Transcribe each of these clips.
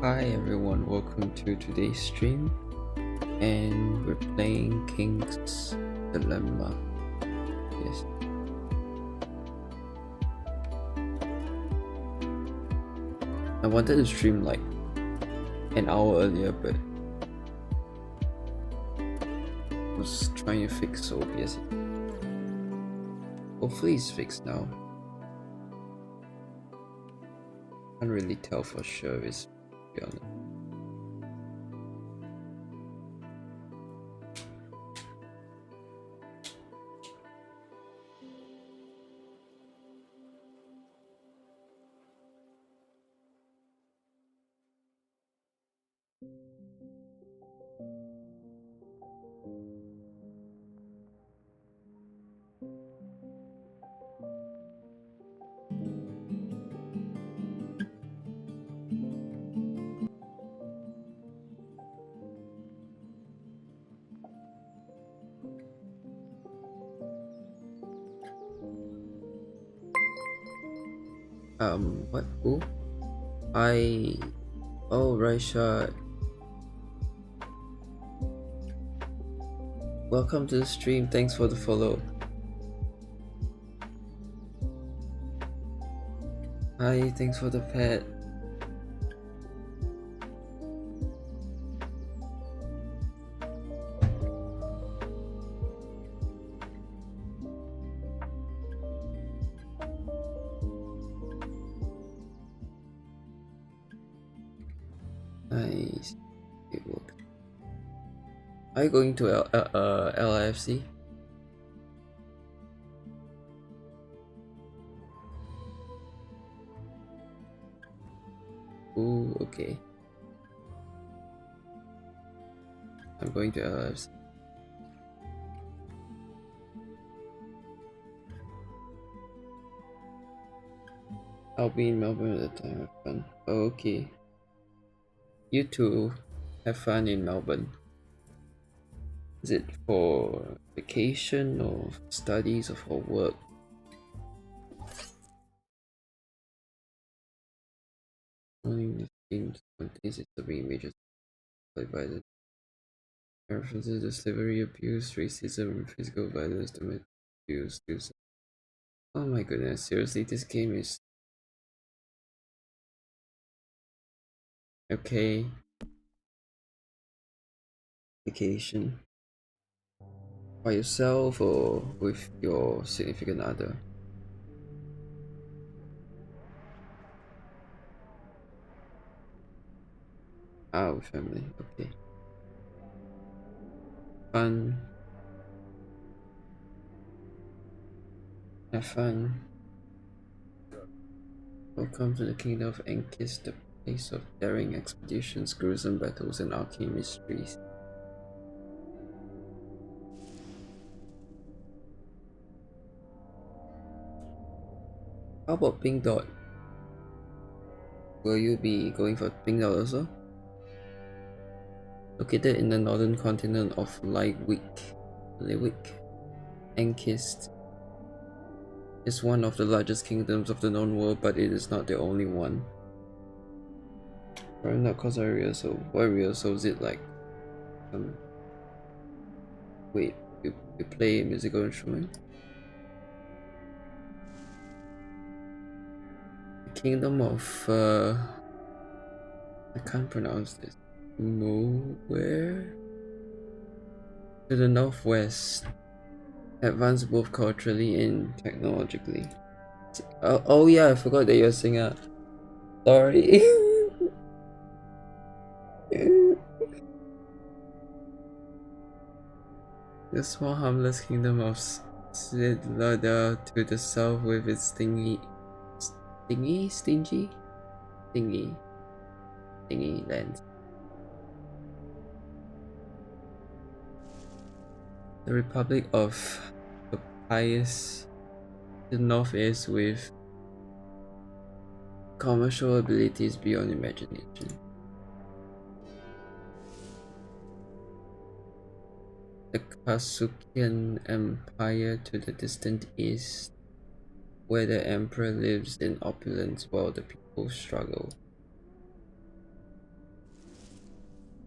Hi everyone, welcome to today's stream, and we're playing King's Dilemma. Yes. I wanted to stream like an hour earlier, but I was trying to fix OBS. Hopefully it's fixed now. Can't really tell for sure, to be honest. What? Who? I Oh, Raisha. Welcome to the stream. Thanks for the follow. Hi, thanks for the pet. Nice. It worked. Are you going to LIFC? Ooh, okay. I'm going to LIFC. I'll be in Melbourne at the time of fun. Oh, okay. You too. Have fun in Melbourne. Is it for vacation or studies or for work? Only the themes contains its three major by the references to slavery, abuse, racism, and physical violence, domestic abuse. Oh my goodness, seriously, this game is okay. Vacation. By yourself or with your significant other? Ah, with family, okay. Fun. Have fun. Welcome to the kingdom of Enkis, the place of daring expeditions, gruesome battles, and arcane mysteries. How about Pink Dot? Will you be going for Pink Dot also? Located in the northern continent of Liwick, Enkist is one of the largest kingdoms of the known world, but it is not the only one. Probably not cause area, so what area? So is it like wait, you play a musical instrument? The kingdom of I can't pronounce this. Nowhere? To the northwest. Advanced both culturally and technologically. Oh yeah, I forgot that you're a singer. Sorry. The small harmless kingdom of Sidlada to the south with its stingy lands. The Republic of Papyrus to the northeast with commercial abilities beyond imagination. The Kasukian Empire to the distant east, where the emperor lives in opulence while the people struggle.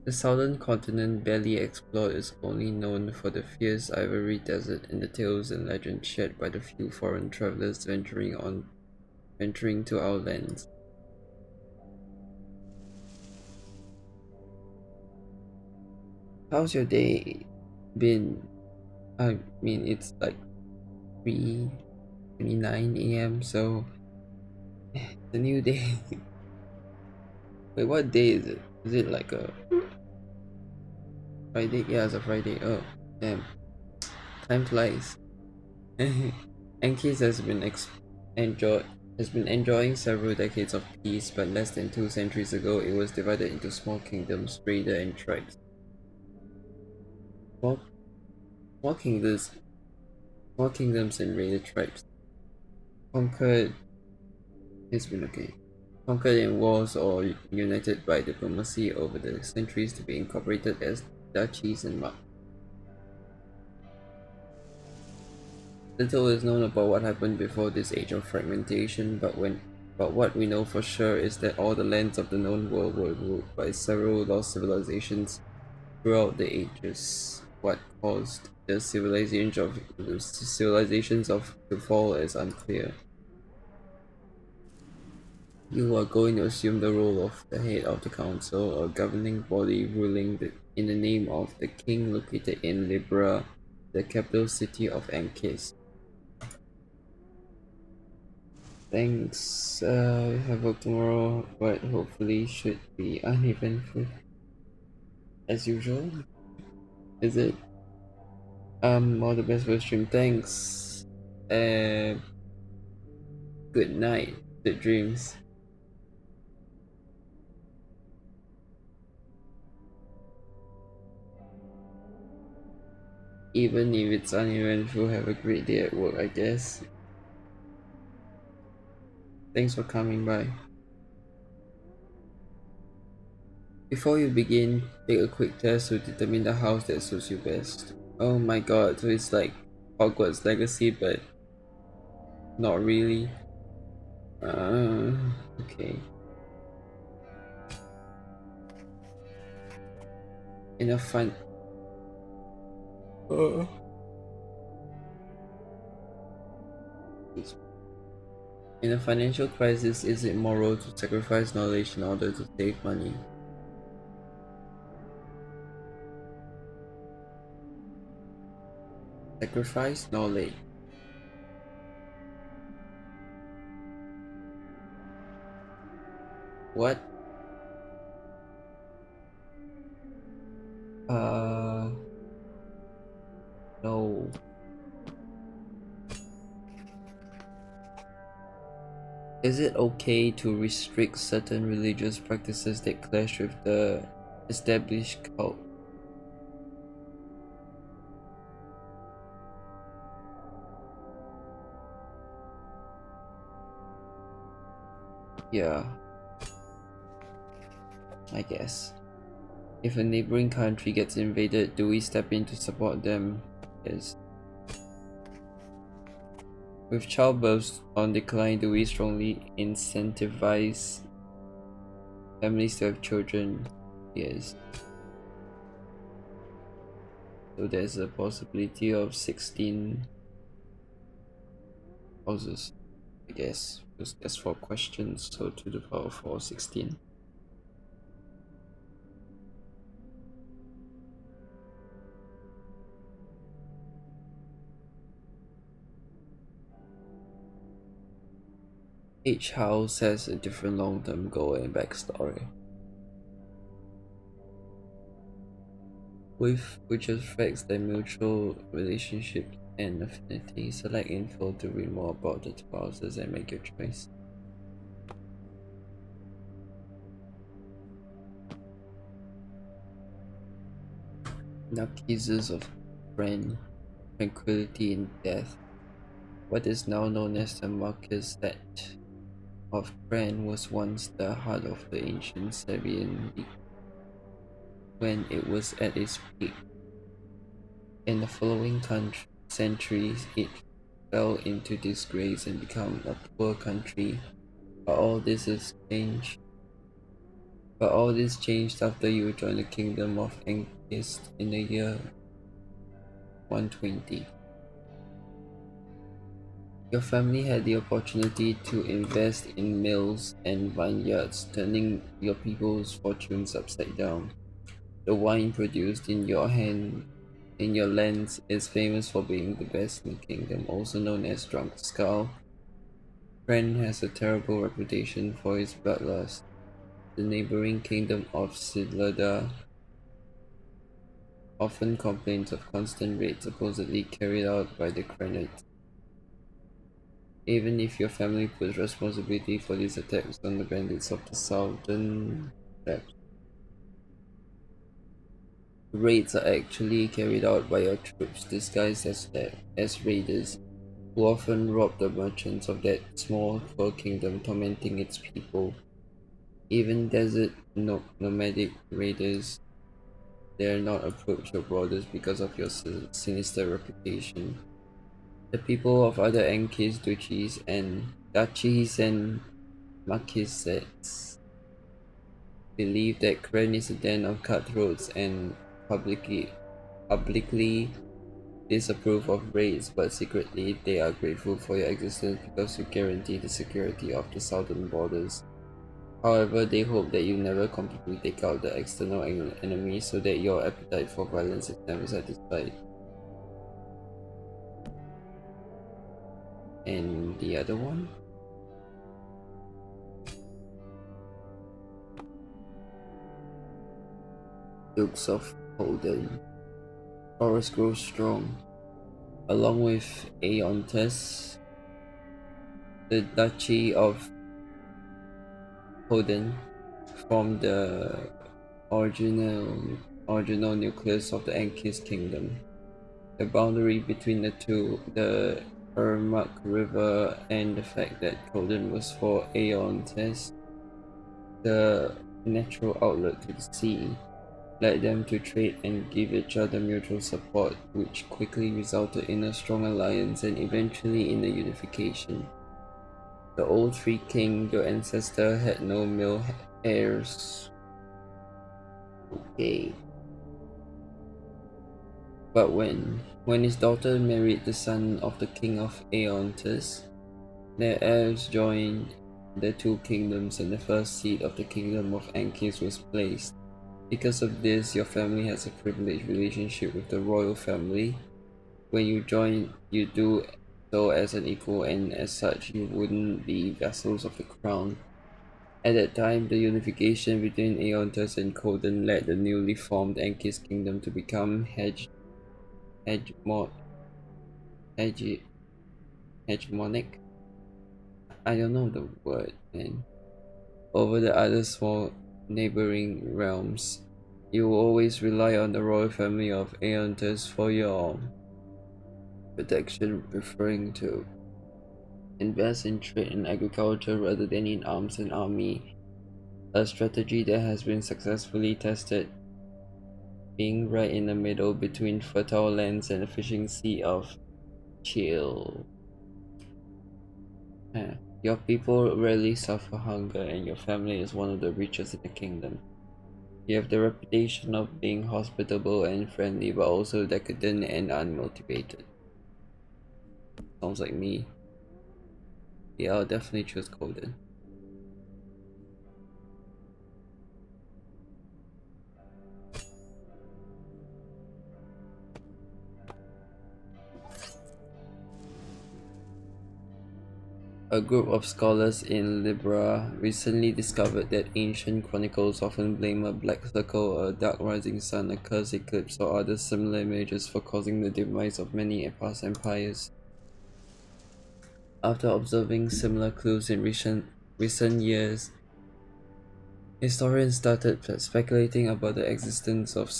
The southern continent, barely explored, is only known for the fierce ivory desert and the tales and legends shared by the few foreign travelers venturing to our lands. How's your day been? I mean, it's like 3:29 a.m. so it's a new day. Wait, what day is it? Is it like a Friday? Yeah, it's a Friday. Oh, damn. Time flies. Enkis has been enjoying several decades of peace, but less than 2 centuries ago, it was divided into small kingdoms, raider and tribes. Small, small kingdoms, small kingdoms and raider tribes conquered. It's been okay. Conquered in wars or united by diplomacy over the centuries to be incorporated as duchies and marks. Little is known about what happened before this age of fragmentation, but when But what we know for sure is that all the lands of the known world were ruled by several lost civilizations throughout the ages. What caused the civilizations of to fall is unclear. You are going to assume the role of the head of the council, a governing body ruling in the name of the king located in Libra, the capital city of Ankis. Thanks. We have work tomorrow, but hopefully should be uneventful as usual. Is it? All the best for the stream. Thanks. Uh, Good night. Good dreams. Even if it's uneventful, have a great day at work, I guess. Thanks for coming by. Before you begin, take a quick test to determine the house that suits you best. Oh my god, so it's like Hogwarts Legacy, but not really. Okay. In a fun. Uh, in a financial crisis, is it moral to sacrifice knowledge in order to save money? Sacrifice knowledge. What? No. Is it okay to restrict certain religious practices that clash with the established cult? Yeah, I guess. If a neighboring country gets invaded, do we step in to support them? Yes. With childbirths on decline, do we strongly incentivize families to have children? Yes. So there's a possibility of 16 houses, I guess. Because there's 4 questions, so to the power of 4, 16. Each house has a different long-term goal and backstory, which affects their mutual relationships and affinity. Select info to read more about the 2 houses and make your choice. Narcissus of Friend, Tranquility in Death. What is now known as the Marquis of Bran was once the heart of the ancient Sabian League when it was at its peak. In the following centuries, it fell into disgrace and became a poor country. But all this changed after you joined the kingdom of Ankis in the year 120. Your family had the opportunity to invest in mills and vineyards, turning your people's fortunes upside down. The wine produced in your lands is famous for being the best in the kingdom, also known as Drunk Skull. Bran has a terrible reputation for its bloodlust. The neighboring kingdom of Sidlada often complains of constant raids supposedly carried out by the Granites. Even if your family puts responsibility for these attacks on the bandits of the southern steppes, raids are actually carried out by your troops disguised as raiders, who often rob the merchants of that small poor kingdom, tormenting its people. Even desert nomadic raiders dare not approach your borders because of your sinister reputation. The people of other Ankis duchies and Marquisets believe that Kren is a den of cutthroats and publicly disapprove of raids, but secretly they are grateful for your existence because you guarantee the security of the southern borders. However, they hope that you never completely take out the external enemy so that your appetite for violence is never satisfied. And the other one? Dukes of Holden. Forest grows strong. Along with Aeontes, the Duchy of Holden formed the original original nucleus of the Ankis kingdom. The boundary between the two, the Urmak River, and the fact that Holden was for Aeontes, the natural outlet to the sea, led them to trade and give each other mutual support, which quickly resulted in a strong alliance and eventually in a unification. The old Free King, your ancestor, had no male heirs. Okay. But when his daughter married the son of the king of Aeontis, their heirs joined the two kingdoms and the first seat of the kingdom of Ankis was placed. Because of this, your family has a privileged relationship with the royal family. When you join, you do so as an equal, and as such, you wouldn't be vassals of the crown. At that time, the unification between Aeontas and Coden led the newly formed Ankis kingdom to become hege- hege- hegemonic. I don't know the word, man. Over the other small neighboring realms. You will always rely on the royal family of Aeontas for your protection, preferring to invest in trade and agriculture rather than in arms and army, a strategy that has been successfully tested, being right in the middle between fertile lands and the fishing sea of Chill. Your people rarely suffer hunger, and your family is one of the richest in the kingdom. You have the reputation of being hospitable and friendly, but also decadent and unmotivated. Sounds like me. Yeah, I'll definitely choose Golden. A group of scholars in Libra recently discovered that ancient chronicles often blame a black circle, a dark rising sun, a cursed eclipse, or other similar images for causing the demise of many past empires. After observing similar clues in recent years, historians started speculating about the existence of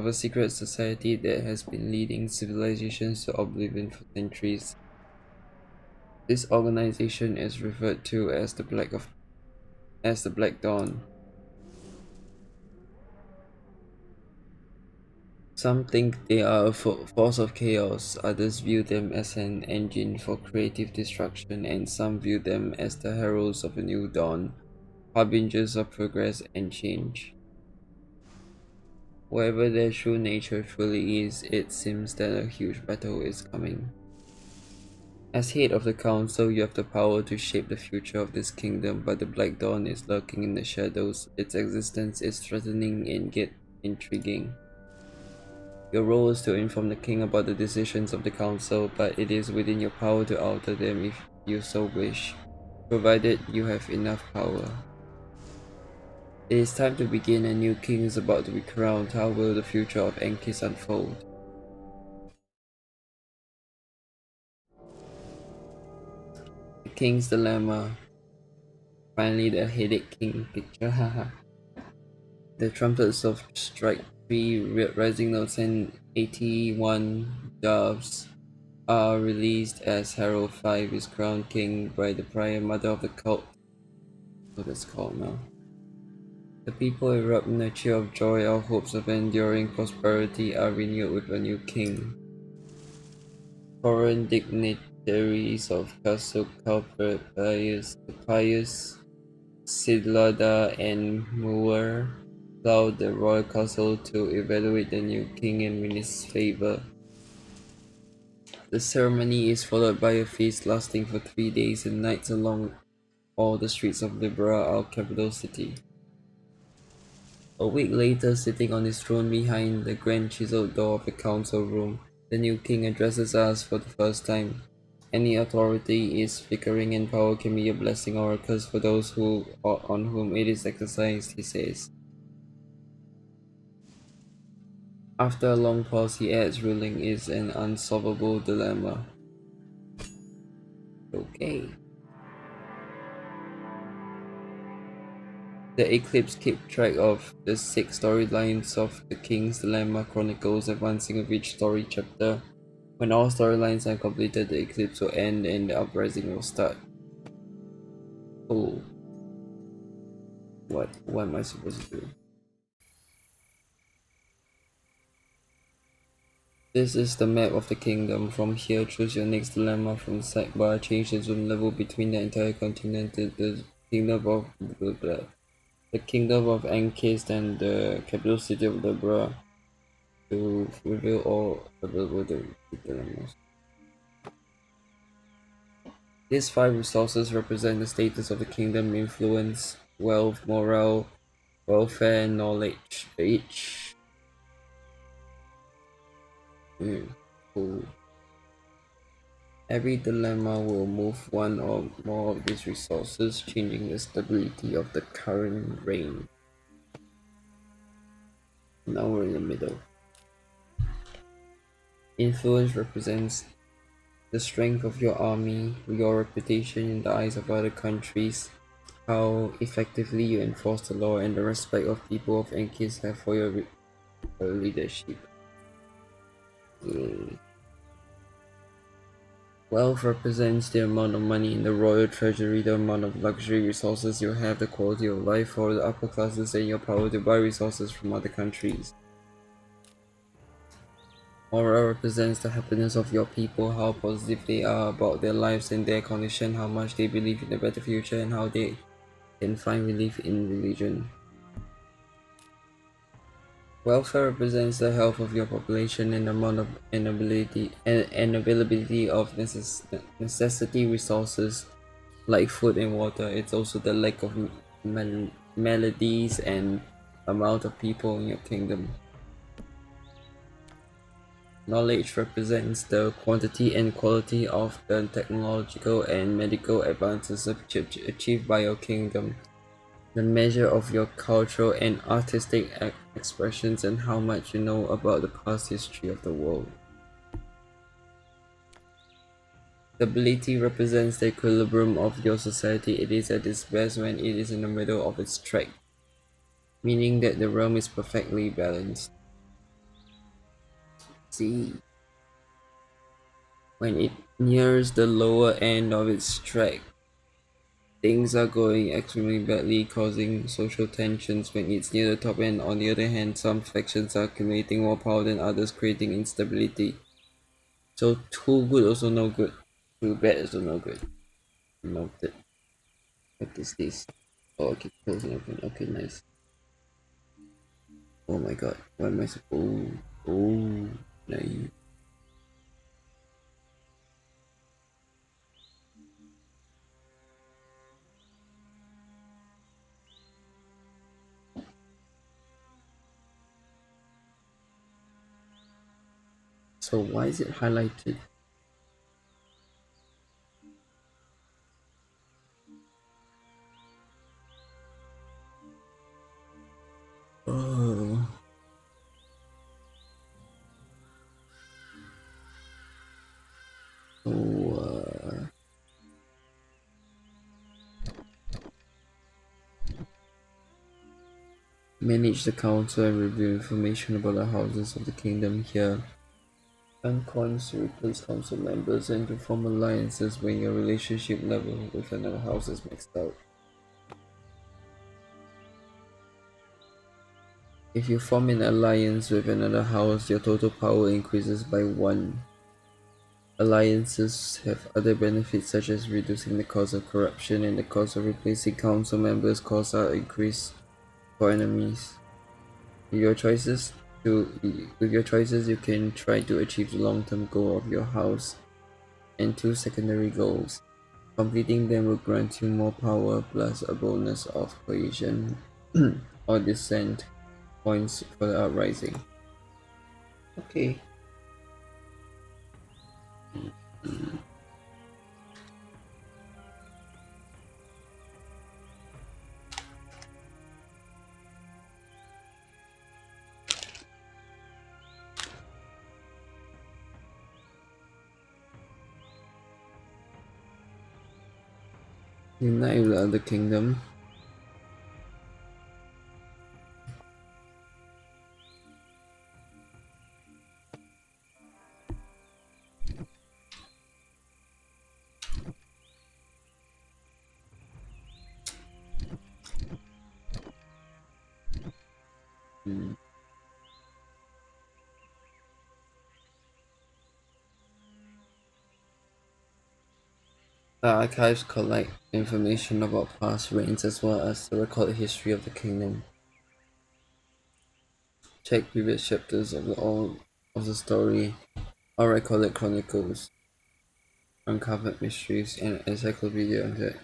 a secret society that has been leading civilizations to oblivion for centuries. This organization is referred to as the Black Dawn. Some think they are a force of chaos, others view them as an engine for creative destruction, and some view them as the heralds of a new dawn, harbingers of progress and change. Whatever their true nature truly is, it seems that a huge battle is coming. As head of the council, you have the power to shape the future of this kingdom, but the Black Dawn is lurking in the shadows. Its existence is threatening and yet intriguing. Your role is to inform the king about the decisions of the council, but it is within your power to alter them if you so wish, provided you have enough power. It is time to begin. A new king is about to be crowned. How will the future of Enkis unfold? The King's Dilemma. Finally, the headache king picture, haha. The trumpets of strike 3, rising notes, and 81 doves are released as Harold V is crowned king by the prior mother of the cult. What it's called now. The people erupt in a cheer of joy. Our hopes of enduring prosperity are renewed with a new king. Foreign dignitaries of Castle Calpert, the pious Sidlada and Muir plough the royal castle to evaluate the new king and win his favor. The ceremony is followed by a feast lasting for 3 days and nights along all the streets of Libra, our capital city. A week later, sitting on his throne behind the grand chiseled door of the council room, the new king addresses us for the first time. Any authority is flickering and power can be a blessing or a curse for those on whom it is exercised, he says. After a long pause, he adds, ruling is an unsolvable dilemma. Okay. The Eclipse keeps track of the 6 storylines of the King's Dilemma Chronicles, advancing with each story chapter. When all storylines are completed, the eclipse will end and the uprising will start. Oh. What am I supposed to do? This is the map of the kingdom. From here, choose your next dilemma from the sidebar. Change the zoom level between the entire continent to the kingdom of the kingdom of Ankist and the capital city of Libra to reveal all available dilemmas. These 5 resources represent the status of the kingdom: influence, wealth, morale, welfare, and knowledge. Each cool. Every dilemma will move one or more of these resources, changing the stability of the current reign. Now we're in the middle. Influence represents the strength of your army, your reputation in the eyes of other countries, how effectively you enforce the law, and the respect of people of Enkis have for your leadership. Wealth represents the amount of money in the royal treasury, the amount of luxury resources you have, the quality of life for the upper classes, and your power to buy resources from other countries. Morale represents the happiness of your people, how positive they are about their lives and their condition, how much they believe in a better future, and how they can find relief in religion. Welfare represents the health of your population and amount of availability of necessity resources like food and water. It's also the lack of melodies and amount of people in your kingdom. Knowledge represents the quantity and quality of the technological and medical advances achieved by your kingdom, the measure of your cultural and artistic expressions, and how much you know about the past history of the world. Stability represents the equilibrium of your society. It is at its best when it is in the middle of its track, meaning that the realm is perfectly balanced. See, when it nears the lower end of its track, things are going extremely badly, causing social tensions. When it's near the top end, on the other hand, some factions are accumulating more power than others, creating instability. So too good also no good. Too bad also no good. Noted. What is this? Oh, okay, close and open. Okay, nice. Oh my god, what am I supposed? Oh, nice. So why is it highlighted? Oh. So, manage the council and review information about the houses of the kingdom here. And coins to replace council members and to form alliances when your relationship level with another house is maxed out. If you form an alliance with another house, your total power increases by 1. Alliances have other benefits such as reducing the cost of corruption and the cost of replacing council members costs are increased for enemies. With your choices you can try to achieve the long-term goal of your house and two secondary goals. Completing them will grant you more power plus a bonus of cohesion or dissent points for the uprising. Okay. Unite with the other kingdom. Hmm. The archives collect information about past reigns as well as the recorded history of the kingdom. Check previous chapters of the story or recorded chronicles, uncovered mysteries, and encyclopedia that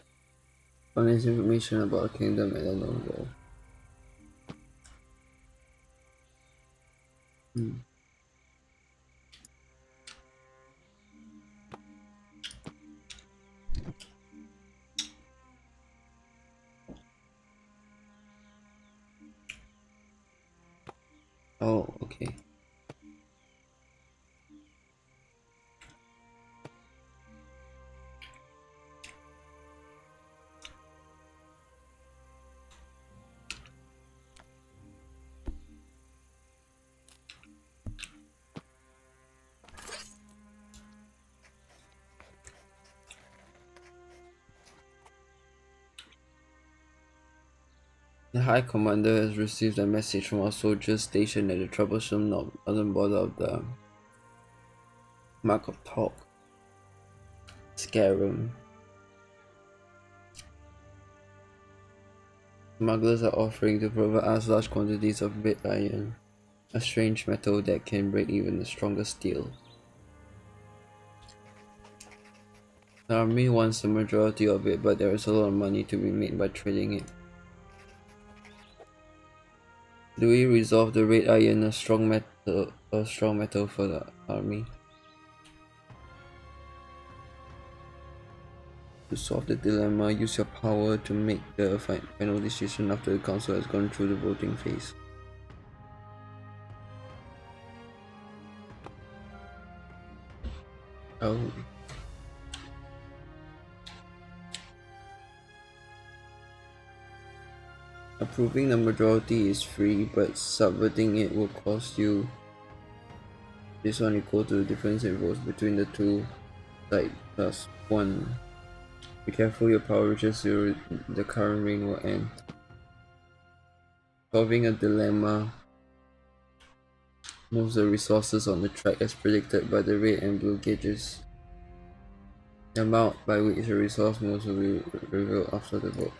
contains information about the kingdom and the known world. Hmm. Oh, okay. The High Commander has received a message from our soldiers stationed at the troublesome northern border of the Mark of Talk. Scarum. Smugglers are offering to provide us large quantities of red iron, a strange metal that can break even the strongest steel. The army wants the majority of it, but there is a lot of money to be made by trading it. Do we resolve the red iron a strong metal for the army? To solve the dilemma, use your power to make the final decision after the council has gone through the voting phase. Oh. Approving the majority is free, but subverting it will cost you. This one equal to the difference in votes between the two sides plus 1. Be careful your power reaches the current reign will end. Solving a dilemma moves the resources on the track as predicted by the red and blue gauges. The amount by which the resource moves will be revealed after the vote.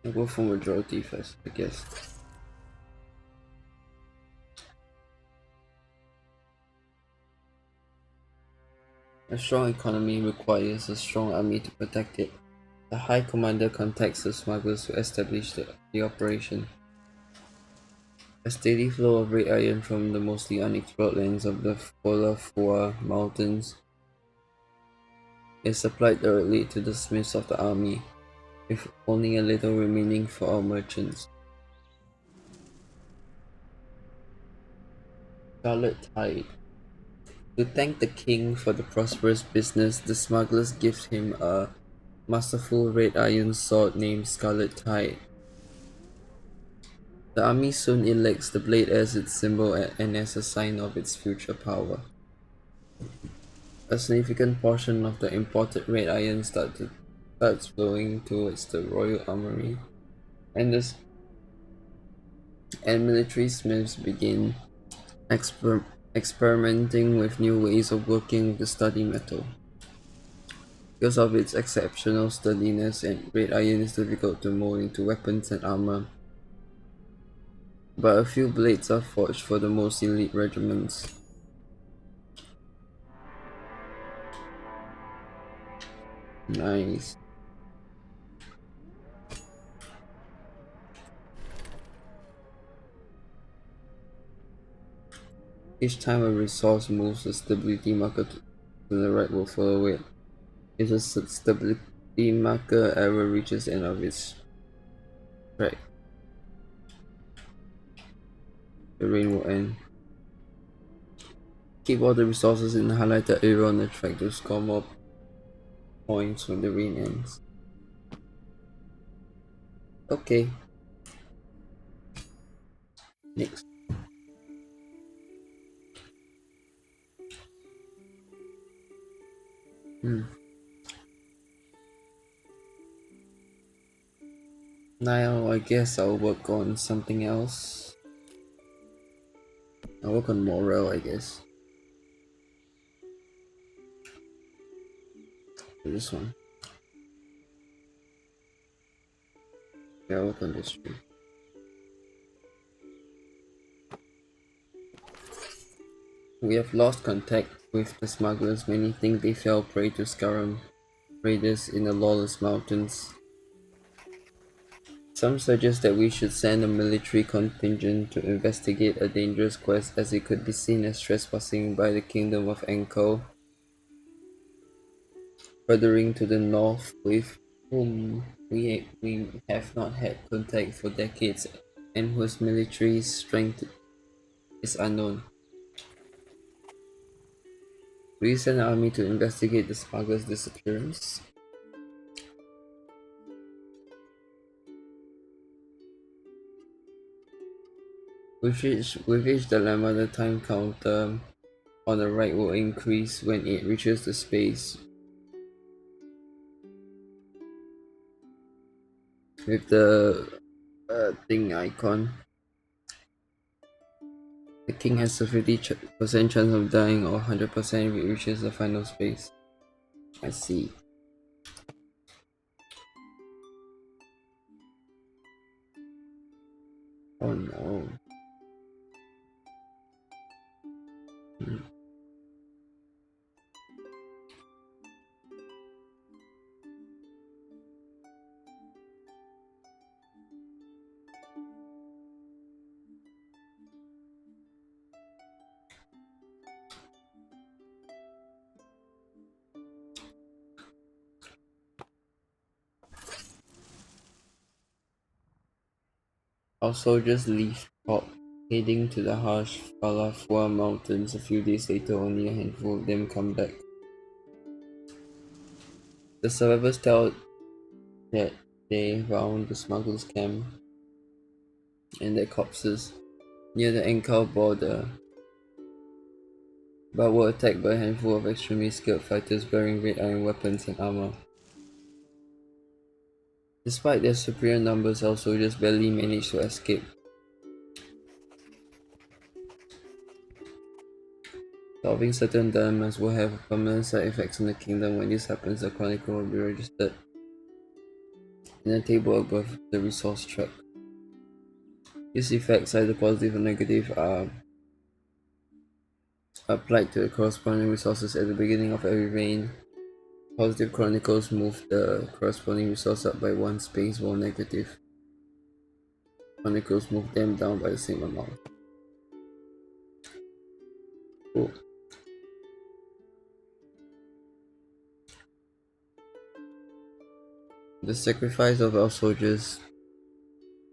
I'll go for majority first, I guess. A strong economy requires a strong army to protect it. The High Commander contacts the smugglers to establish the operation. A steady flow of red iron from the mostly unexplored lands of the Folafua Mountains is supplied directly to the smiths of the army, with only a little remaining for our merchants. Scarlet Tide. To thank the king for the prosperous business, the smugglers give him a masterful red iron sword named Scarlet Tide. The army soon elects the blade as its symbol and as a sign of its future power. A significant portion of the imported red iron starts flowing towards the royal armory, and military smiths begin experimenting with new ways of working with the study metal. Because of its exceptional sturdiness, and red iron is difficult to mold into weapons and armor, but a few blades are forged for the most elite regiments. Nice. Each time a resource moves, a stability marker to the right will follow it. If the stability marker ever reaches the end of its track, the rain will end. Keep all the resources in the highlighted area on the track to score more points when the rain ends. Okay. Next. Now I guess I'll work on something else. I'll work on morale, I guess. This one. Yeah, I'll work on this tree. We have lost contact with the smugglers. Many think they fell prey to Scarum raiders in the lawless mountains. Some suggest that we should send a military contingent to investigate a dangerous quest, as it could be seen as trespassing by the kingdom of Enko, furthering to the north, with whom we have not had contact for decades and whose military strength is unknown. Will you send an army to investigate the smugglers' disappearance? With each dilemma, the time counter on the right will increase when it reaches the space with the thing icon. The king has a 50% chance of dying, or 100% if it reaches the final space. I see. Oh no. Our soldiers leave Pop, heading to the harsh Falafua mountains. A few days later, only a handful of them come back. The survivors tell that they found the smugglers' camp and their corpses near the Enkau border, but were attacked by a handful of extremely skilled fighters bearing red iron weapons and armor. Despite their superior numbers, our soldiers barely managed to escape. Solving certain dilemmas will have permanent side effects on the kingdom. When this happens, the chronicle will be registered in a table above the resource track. These effects, either positive or negative, are applied to the corresponding resources at the beginning of every reign. Positive chronicles move the corresponding resource up by one space, while negative chronicles move them down by the same amount. Cool. The sacrifice of our soldiers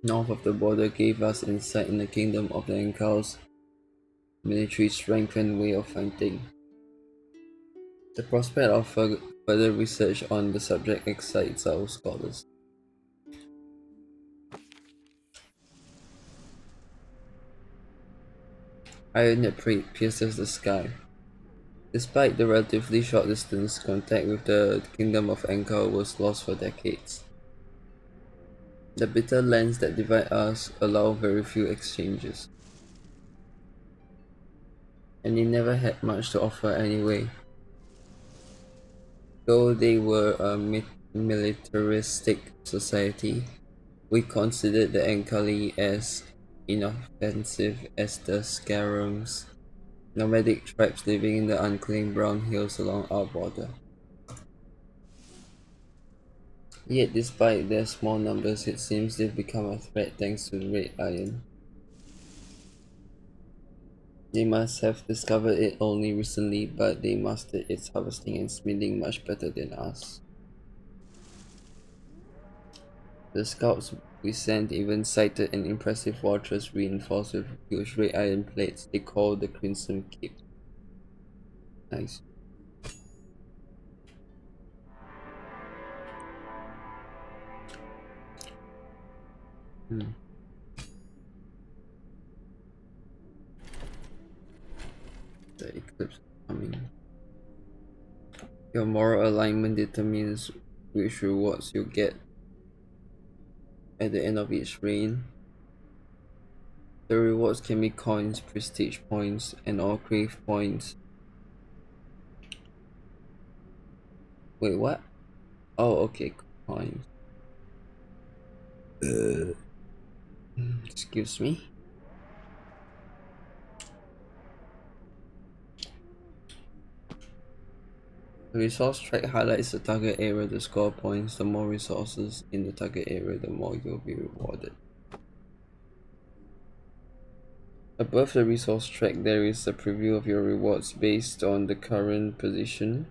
north of the border gave us insight in the kingdom of the Enkau's military strength and way of fighting. The prospect of Further research on the subject excites our scholars. Iron that pierces the sky. Despite the relatively short distance, contact with the kingdom of Ankar was lost for decades. The bitter lands that divide us allow very few exchanges. And they never had much to offer anyway. Though they were a militaristic society, we considered the Ankali as inoffensive as the Scarums, nomadic tribes living in the unclaimed brown hills along our border. Yet despite their small numbers, it seems they've become a threat thanks to the red iron. They must have discovered it only recently, but they mastered its harvesting and smithing much better than us. The scouts we sent even sighted an impressive fortress reinforced with huge red iron plates they called the Crimson Keep. Nice. The eclipse coming. Your moral alignment determines which rewards you get at the end of each reign. The rewards can be coins, prestige points, and or crave points. Wait, what? Oh, okay, coins. Excuse me. The resource track highlights the target area to score points. The more resources in the target area, the more you'll be rewarded. Above the resource track, there is a preview of your rewards based on the current position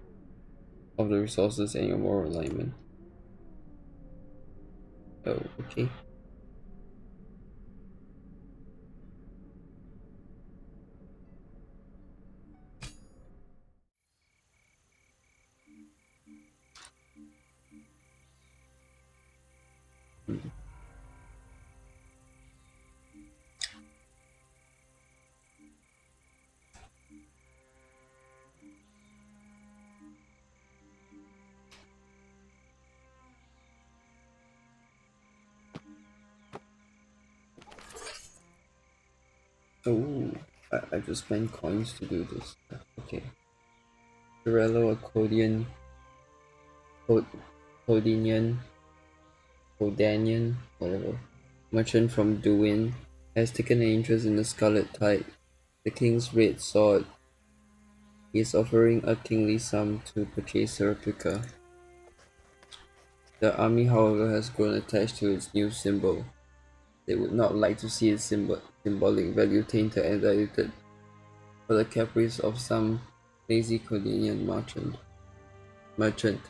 of the resources and your moral alignment. Oh, okay. Oh, I have to spend coins to do this. Okay. Torello, accordion, Codinian, whatever. Merchant from Duin has taken an interest in the Scarlet Tide, the king's red sword. He is offering a kingly sum to purchase a replica. The army, however, has grown attached to its new symbol. They would not like to see its symbolic value tainted and diluted for the caprice of some lazy Codinian merchant.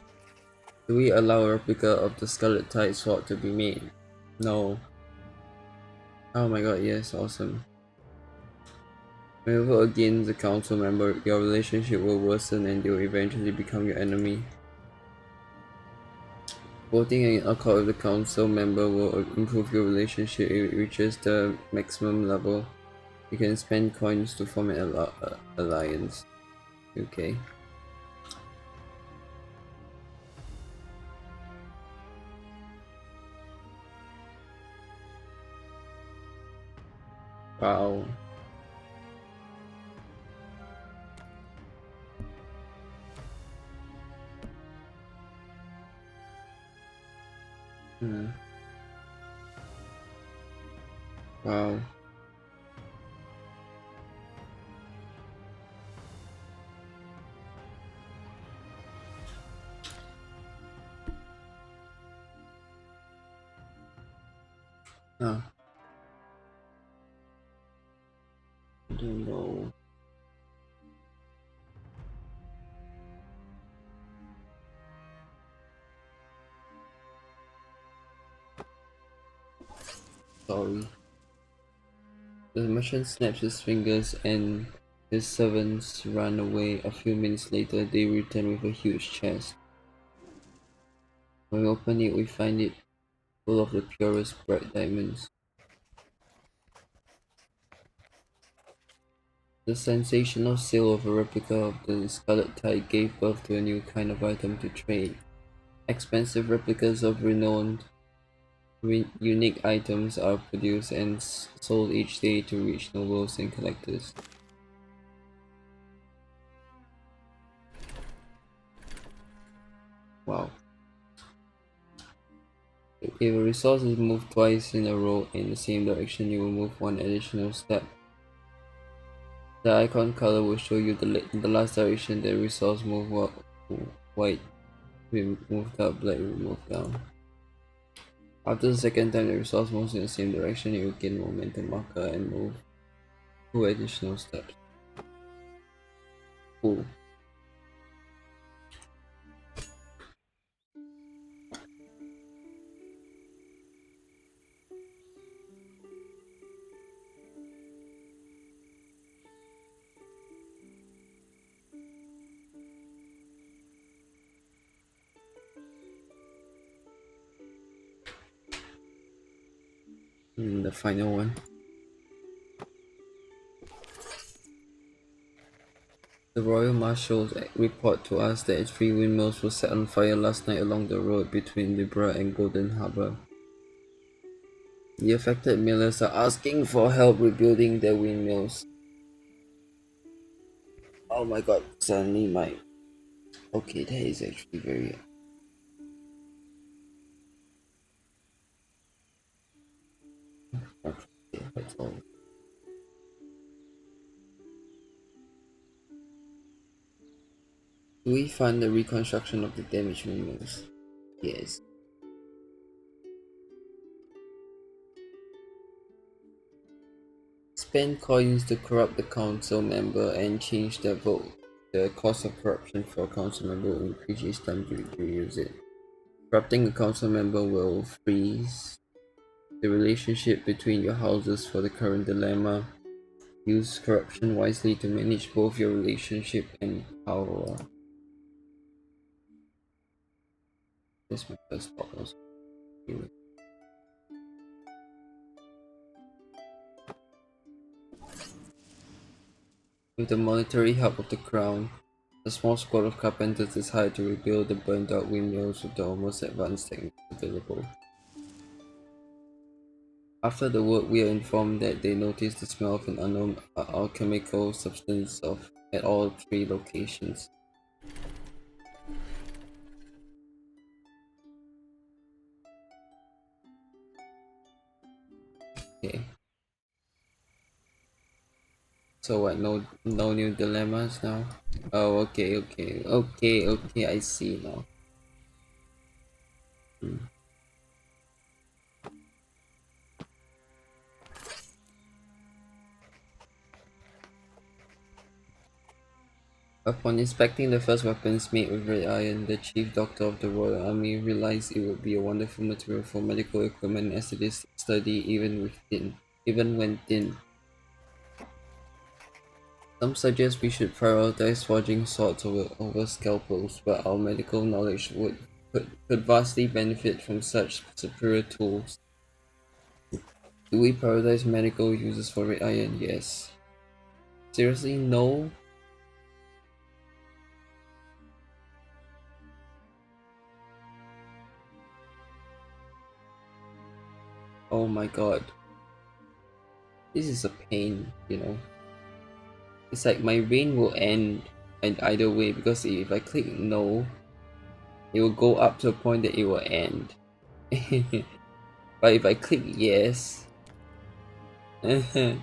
Do we allow a replica of the Scarlet Tide sword to be made? No. Oh my god, yes, awesome. When you vote against a council member, your relationship will worsen and they will eventually become your enemy. Voting in accord with the council member will improve your relationship if it reaches the maximum level. You can spend coins to form an alliance. Okay. Wow. Wow. Huh. I don't know. Sorry. The merchant snaps his fingers and his servants run away. A few minutes later, they return with a huge chest. When we open it, we find it full of the purest bright diamonds. The sensational sale of a replica of the Scarlet Tide gave birth to a new kind of item to trade. Expensive replicas of renowned, unique items are produced and sold each day to rich nobles and collectors. Wow. If a resource is moved twice in a row in the same direction, you will move one additional step. The icon color will show you the last direction the resource moved. White will move up, black will move down. After the second time the resource moves in the same direction, you will gain momentum marker and move 2 additional steps. Cool. The final one. The Royal Marshals report to us that 3 windmills were set on fire last night along the road between Libra and Golden Harbour. The affected millers are asking for help rebuilding their windmills. Oh my god, suddenly my... Okay, that is actually very... Okay, that's all. Do we fund the reconstruction of the damaged windmills? Yes. Spend coins to corrupt the council member and change their vote. The cost of corruption for a council member will increase each time you use it. Corrupting a council member will freeze the relationship between your houses for the current dilemma. Use corruption wisely to manage both your relationship and power. That's my first thought also. With the monetary help of the crown, a small squad of carpenters is hired to rebuild the burned out windmills with the most advanced techniques available. After the work, we are informed that they noticed the smell of an unknown alchemical substance at all 3 locations. Okay. So what? No new dilemmas now. Oh, okay, I see now. Upon inspecting the first weapons made with red iron, the chief doctor of the Royal Army realized it would be a wonderful material for medical equipment as it is sturdy even when thin. Some suggest we should prioritize forging swords over scalpels, but our medical knowledge could vastly benefit from such superior tools. Do we prioritize medical uses for red iron? Yes. Seriously, no? Oh my god. This is a pain, you know. It's like my reign will end and either way, because if I click no, it will go up to a point that it will end. But if I click yes, if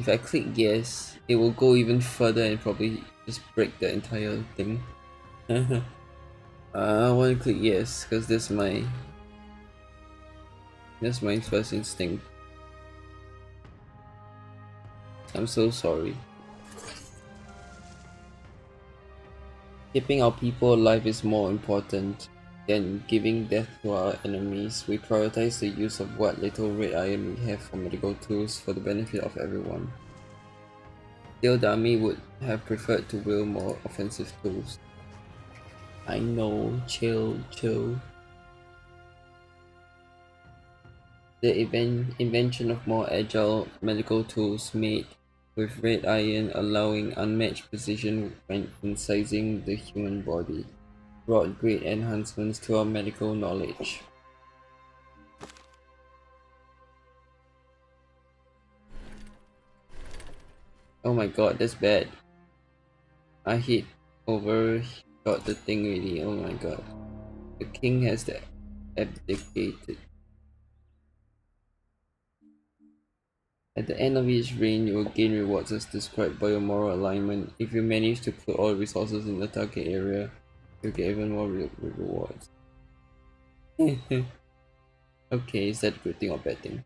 I click yes, it will go even further and probably just break the entire thing. I want to click yes because that's my first instinct. I'm so sorry. Keeping our people alive is more important. Then, giving death to our enemies, we prioritize the use of what little red iron we have for medical tools for the benefit of everyone. Still, the army would have preferred to wield more offensive tools. I know, chill. The invention of more agile medical tools made with red iron allowing unmatched precision when incising the human body brought great enhancements to our medical knowledge. Oh my god, that's bad. I hit overshot the thing really, oh my god. The king has abdicated. At the end of each reign, you will gain rewards as described by your moral alignment. If you manage to put all resources in the target area, you'll get even more rewards. Okay, is that a good thing or bad thing?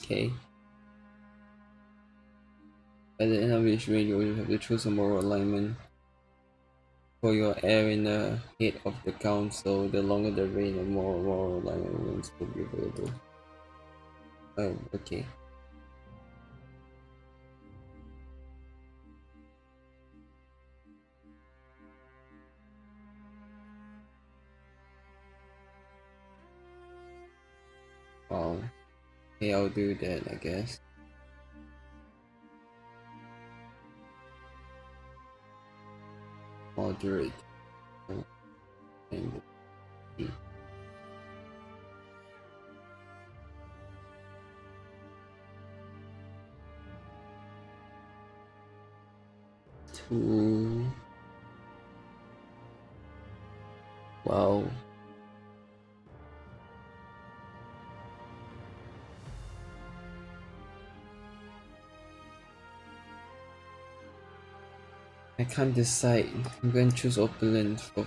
Okay. At the end of each reign, you will have to choose a moral alignment for your heir in the head of the council. The longer the reign, the more moral alignments will be available. Oh, okay. Wow. Okay, I'll do that, I guess. Moderate. And two. Wow. I can't decide. I'm going to choose opulent for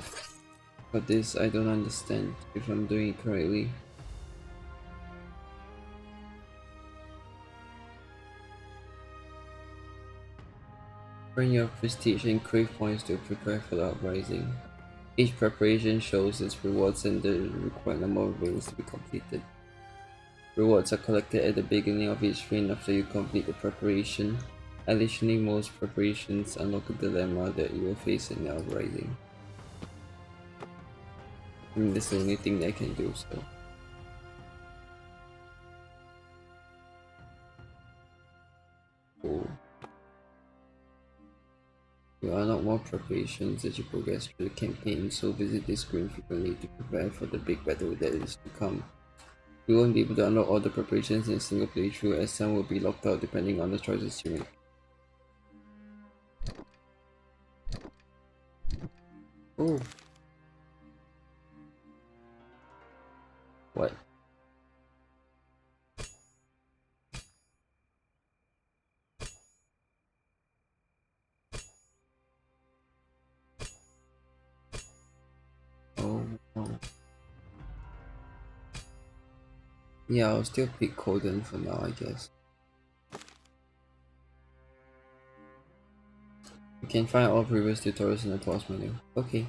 this. I don't understand if I'm doing it correctly. Earn your prestige and crave points to prepare for the uprising. Each preparation shows its rewards and the required number of reigns to be completed. Rewards are collected at the beginning of each reign after you complete the preparation. Additionally, most preparations unlock a dilemma that you will face in the uprising. I mean, this is the only thing that I can do, so. Cool. You unlock more preparations as you progress through the campaign, so visit this screen frequently to prepare for the big battle that is to come. You won't be able to unlock all the preparations in a single playthrough, as some will be locked out depending on the choices you make. Oh. What? Oh no. Yeah, I'll still pick Coden for now, I guess. You can find all previous tutorials in the tools menu. Okay.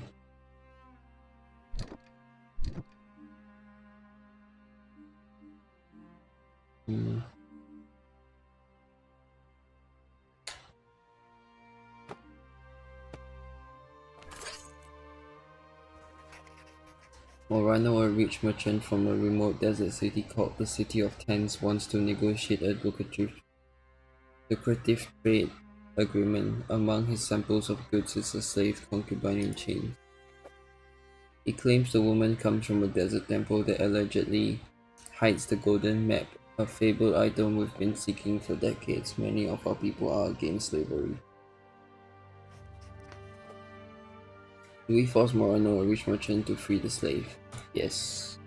Morano, a rich merchant from a remote desert city called the City of Tents, wants to negotiate a lucrative trade agreement. Among his samples of goods is a slave concubine in chains. He claims the woman comes from a desert temple that allegedly hides the golden map, a fabled item we've been seeking for decades. Many of our people are against slavery. Do we force Morano, a rich merchant, to free the slave? Yes.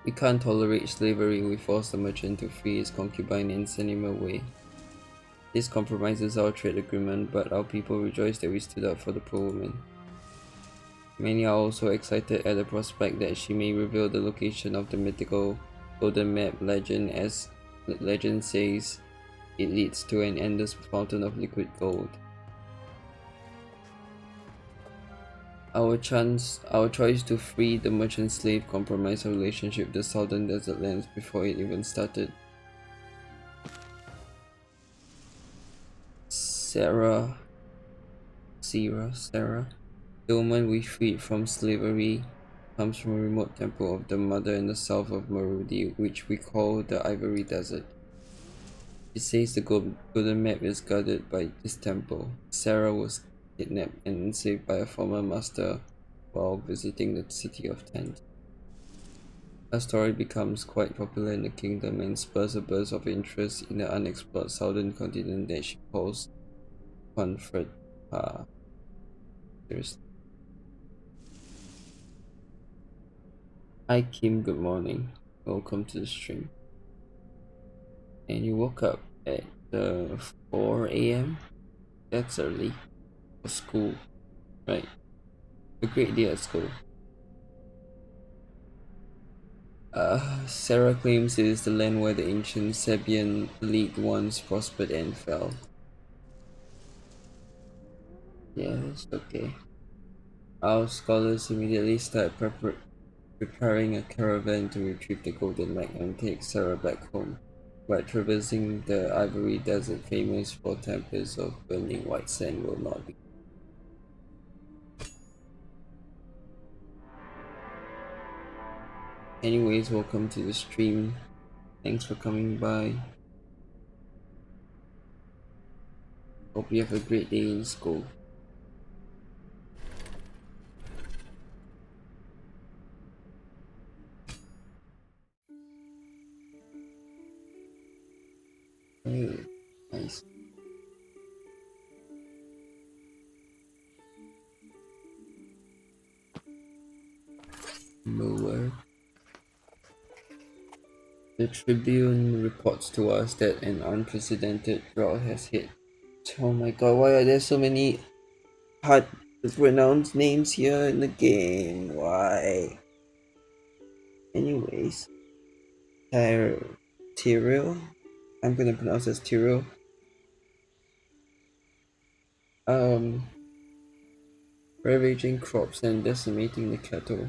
We can't tolerate slavery. We force the merchant to free his concubine and send him away. This compromises our trade agreement, but our people rejoice that we stood up for the poor woman. Many are also excited at the prospect that she may reveal the location of the mythical golden map legend, as legend says it leads to an endless fountain of liquid gold. Our choice to free the merchant slave compromised our relationship with the southern desert lands before it even started. Sarah, the woman we freed from slavery, comes from a remote temple of the mother in the south of Marudi, which we call the Ivory Desert. It says the golden map is guarded by this temple. Sarah was kidnapped and enslaved by a former master while visiting the city of Tent. Her story becomes quite popular in the kingdom and spurs a burst of interest in the unexplored southern continent that she calls Confred. Seriously. Hi Kim, good morning. Welcome to the stream. And you woke up at 4 a.m.? That's early for school, right? A great day at school. Sarah claims it is the land where the ancient Sabian League once prospered and fell. Yeah, that's okay. Our scholars immediately start preparing a caravan to retrieve the golden map and take Sarah back home, but traversing the Ivory Desert famous for temples of burning white sand will not be. Anyways, welcome to the stream. Thanks for coming by. Hope you have a great day in school. Oh, nice. Lower. The Tribune reports to us that an unprecedented drought has hit. Oh my god, why are there so many hard to pronounce names here in the game? Why? Anyways, Tyrell? I'm gonna pronounce this Tyrell. Um, ravaging crops and decimating the cattle.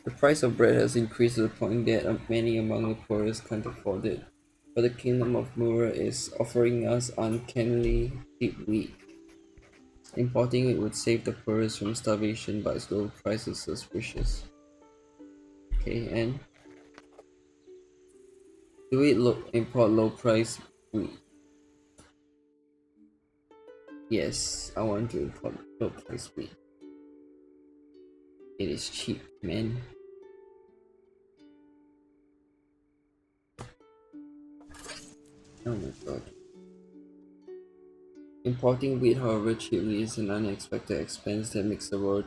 The price of bread has increased to the point that many among the poorest can't afford it. But the Kingdom of Mura is offering us uncannily cheap wheat. Importing it would save the poorest from starvation, but its low price is suspicious. Okay, and do we import low price wheat? Yes, I want to import low price wheat. It is cheap, man. Oh my god. Importing wheat, however cheaply, is an unexpected expense that makes the royal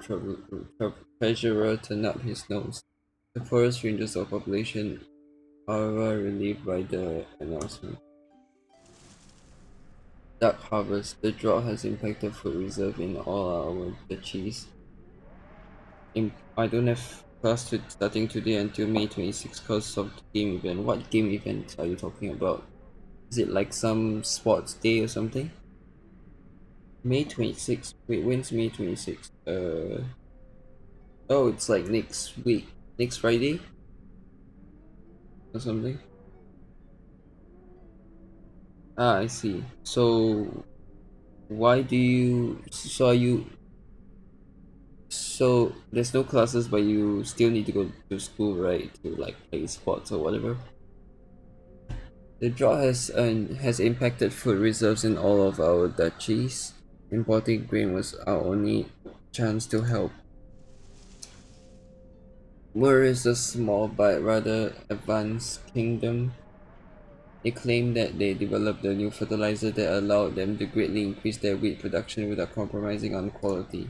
treasurer turn up his nose. The poorest ranges of population, however, relieved by the announcement. Duck harvest. The drought has impacted food reserve in all our duchies. I don't have class starting today until May 26th because of the game event. What game event are you talking about? Is it like some sports day or something? May 26th. Wait, when's May 26th? Oh, it's like next week. Next Friday? Or something? Ah, I see. So, why do you. So, are you. So, there's no classes, but you still need to go to school, right? To like play sports or whatever? The drought has impacted food reserves in all of our duchies. Importing grain was our only chance to help. Mur is a small but rather advanced kingdom. They claim that they developed a new fertilizer that allowed them to greatly increase their wheat production without compromising on quality.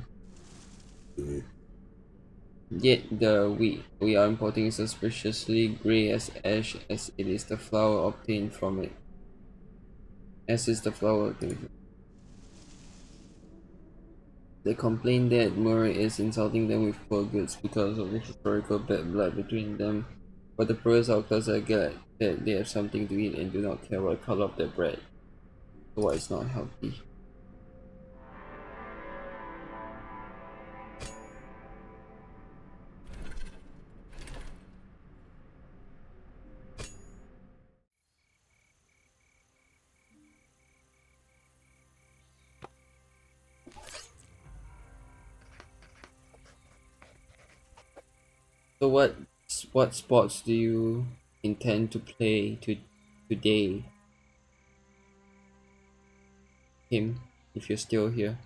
Yet the wheat we are importing is suspiciously grey as ash, as it is the flour obtained from it. As is the flour obtained. They complain that Murray is insulting them with poor goods because of the historical bad blood between them, but the poorest outcasts are glad that they have something to eat and do not care what color of their bread, so why it's not healthy. So what sports do you intend to play today, Kim, if you're still here?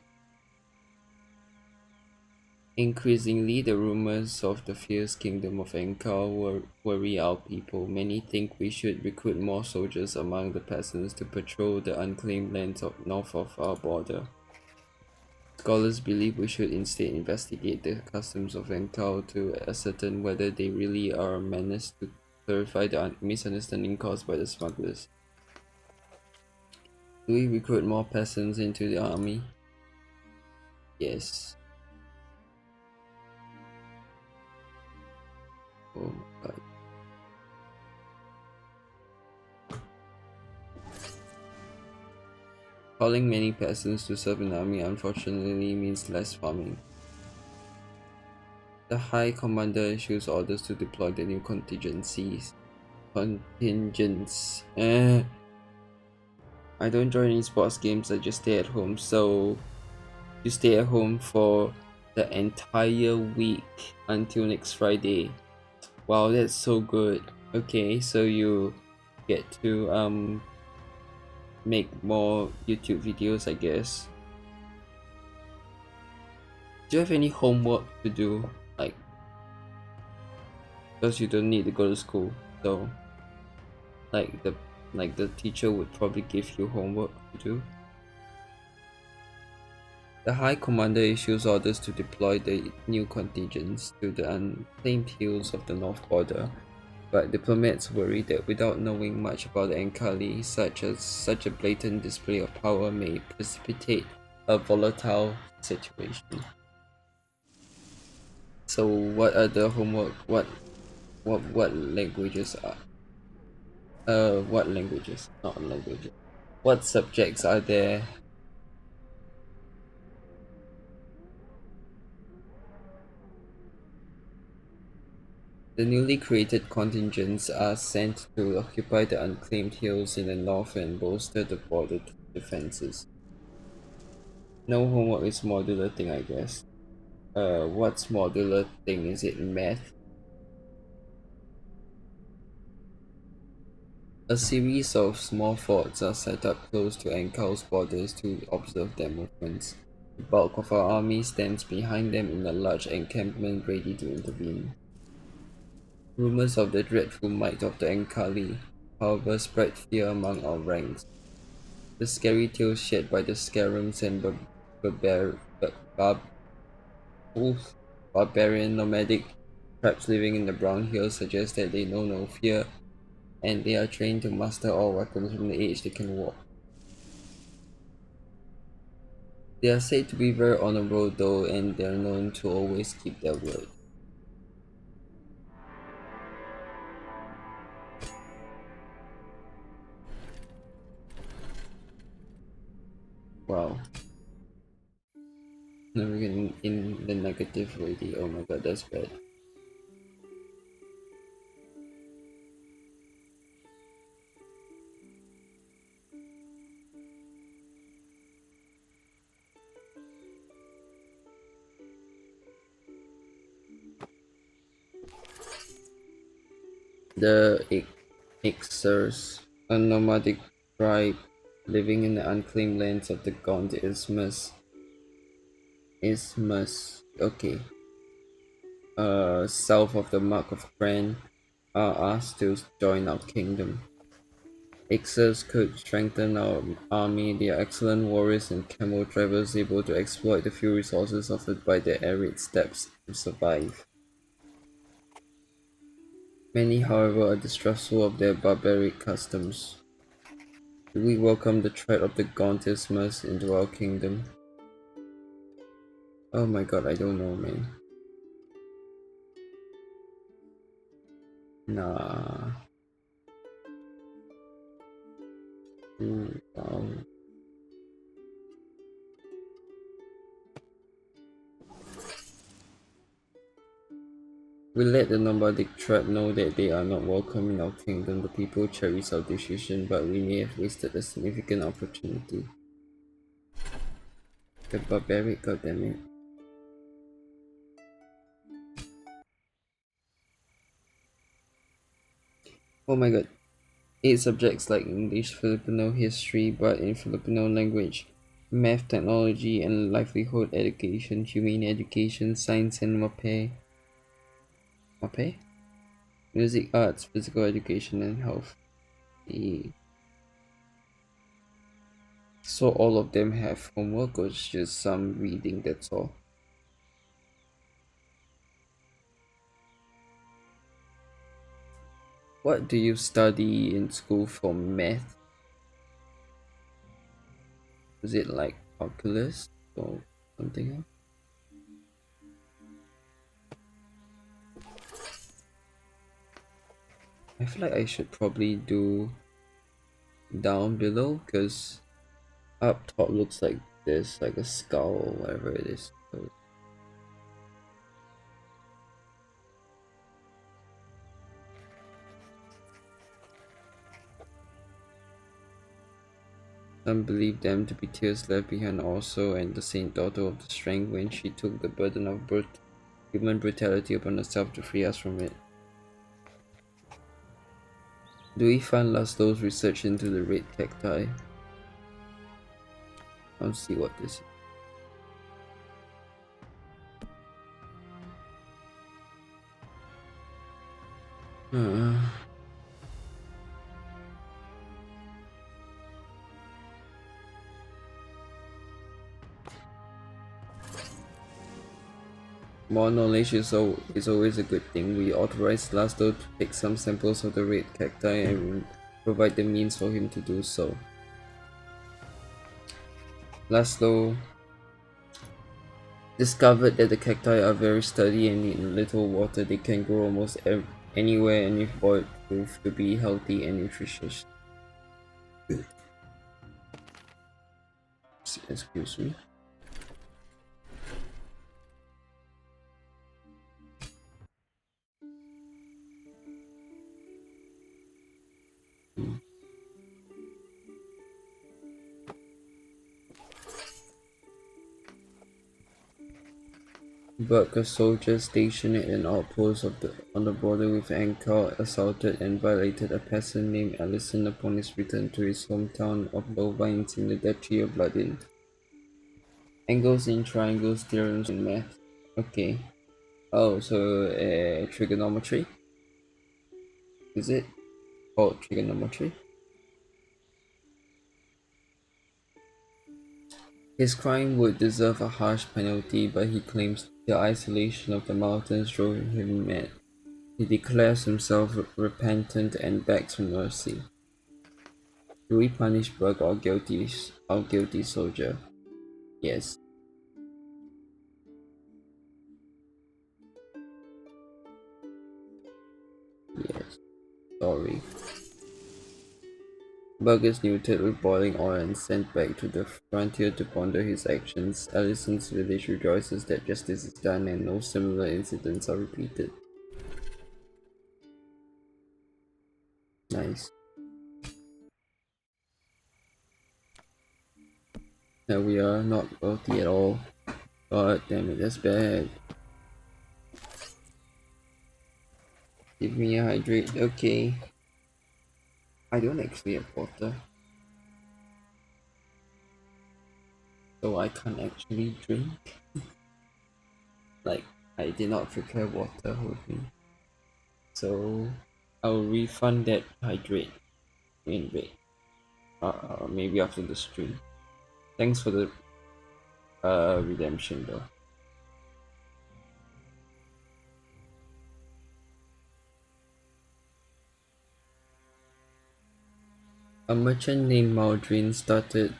Increasingly, the rumors of the fierce kingdom of Enkar worry our people. Many think we should recruit more soldiers among the peasants to patrol the unclaimed lands north of our border. Scholars believe we should instead investigate the customs of Enkar to ascertain whether they really are a menace to clarify the misunderstanding caused by the smugglers. Do we recruit more peasants into the army? Yes. Oh my god. Calling many peasants to serve in the army unfortunately means less farming. The High Commander issues orders to deploy the new contingents. I don't join any sports games, I just stay at home. So you stay at home for the entire week until next Friday. Wow, that's so good. Okay, so you get to make more YouTube videos, I guess. Do you have any homework to do? Like, because you don't need to go to school, so like the teacher would probably give you homework to do. The High Commander issues orders to deploy the new contingents to the unclaimed hills of the north border, but diplomats worry that without knowing much about the Ankali, such a blatant display of power may precipitate a volatile situation. So what are the homework? What languages are? What languages? Not languages. What subjects are there? The newly created contingents are sent to occupy the unclaimed hills in the north and bolster the border defenses. No homework is modular thing, I guess. What's modular thing? Is it math? A series of small forts are set up close to Ankal's borders to observe their movements. The bulk of our army stands behind them in a large encampment ready to intervene. Rumors of the dreadful might of the Ankali, however, spread fear among our ranks. The scary tales shared by the Scarums and barbar- bar- oof, barbarian nomadic tribes living in the Brown Hills suggest that they know no fear, and they are trained to master all weapons from the age they can walk. They are said to be very honorable though, and they are known to always keep their word. Wow. Now we're getting in the negative already. Oh my god, that's bad. The Ixers, a nomadic tribe living in the unclaimed lands of the Gaunt Isthmus, okay, south of the Mark of Cran, are asked to join our kingdom. Ixers could strengthen our army. They are excellent warriors and camel drivers able to exploit the few resources offered by the arid steppes to survive. Many, however, are distrustful of their barbaric customs. We welcome the threat of the Gauntismus into our kingdom. Oh my god, I don't know, man. Nah. Ooh, wow. We let the nomadic tribe know that they are not welcome in our kingdom. The people cherish our decision, but we may have wasted a significant opportunity. The barbaric, goddammit. Oh my god. 8 subjects like English, Filipino history, but in Filipino language, math, technology, and livelihood education, humane education, science, and MAPE? Music, arts, physical education, and health. Eh, so all of them have homework or just some reading, that's all. What do you study in school for math? Is it like calculus or something else? I feel like I should probably do down below because up top looks like this, like a skull or whatever it is. So some believe them to be tears left behind also, and the saint daughter of the strength when she took the burden of human brutality upon herself to free us from it. Do we find Laszlo's research into the red cacti? I'll see what this is. Uh, More knowledge is always a good thing. We authorized Laszlo to take some samples of the red cacti and provide the means for him to do so. Laszlo discovered that the cacti are very sturdy and need little water. They can grow almost anywhere, and if boiled, prove to be healthy and nutritious. Excuse me. Burka soldiers stationed at an outpost on the border with Ankar assaulted and violated a peasant named Allison upon his return to his hometown of Bovines in the Duchy of Ladin. Angles in triangles, theorems in math. Okay. Oh, so trigonometry? Is it? Oh, trigonometry? His crime would deserve a harsh penalty, but he claims the isolation of the mountains drove him mad. He declares himself repentant and begs for mercy. Do we punish Bug our guilty soldier? Yes, yes, sorry. Bug is neutered with boiling oil and sent back to the frontier to ponder his actions. Allison's village rejoices that justice is done and no similar incidents are repeated. Nice. Now we are not wealthy at all. God damn it, that's bad. Give me a hydrate. Okay. I don't actually have water, so I can't actually drink. Like, I did not prepare water with me. So, I'll refund that hydrate in wait. Maybe after the stream. Thanks for the redemption though. A merchant named Maldrin started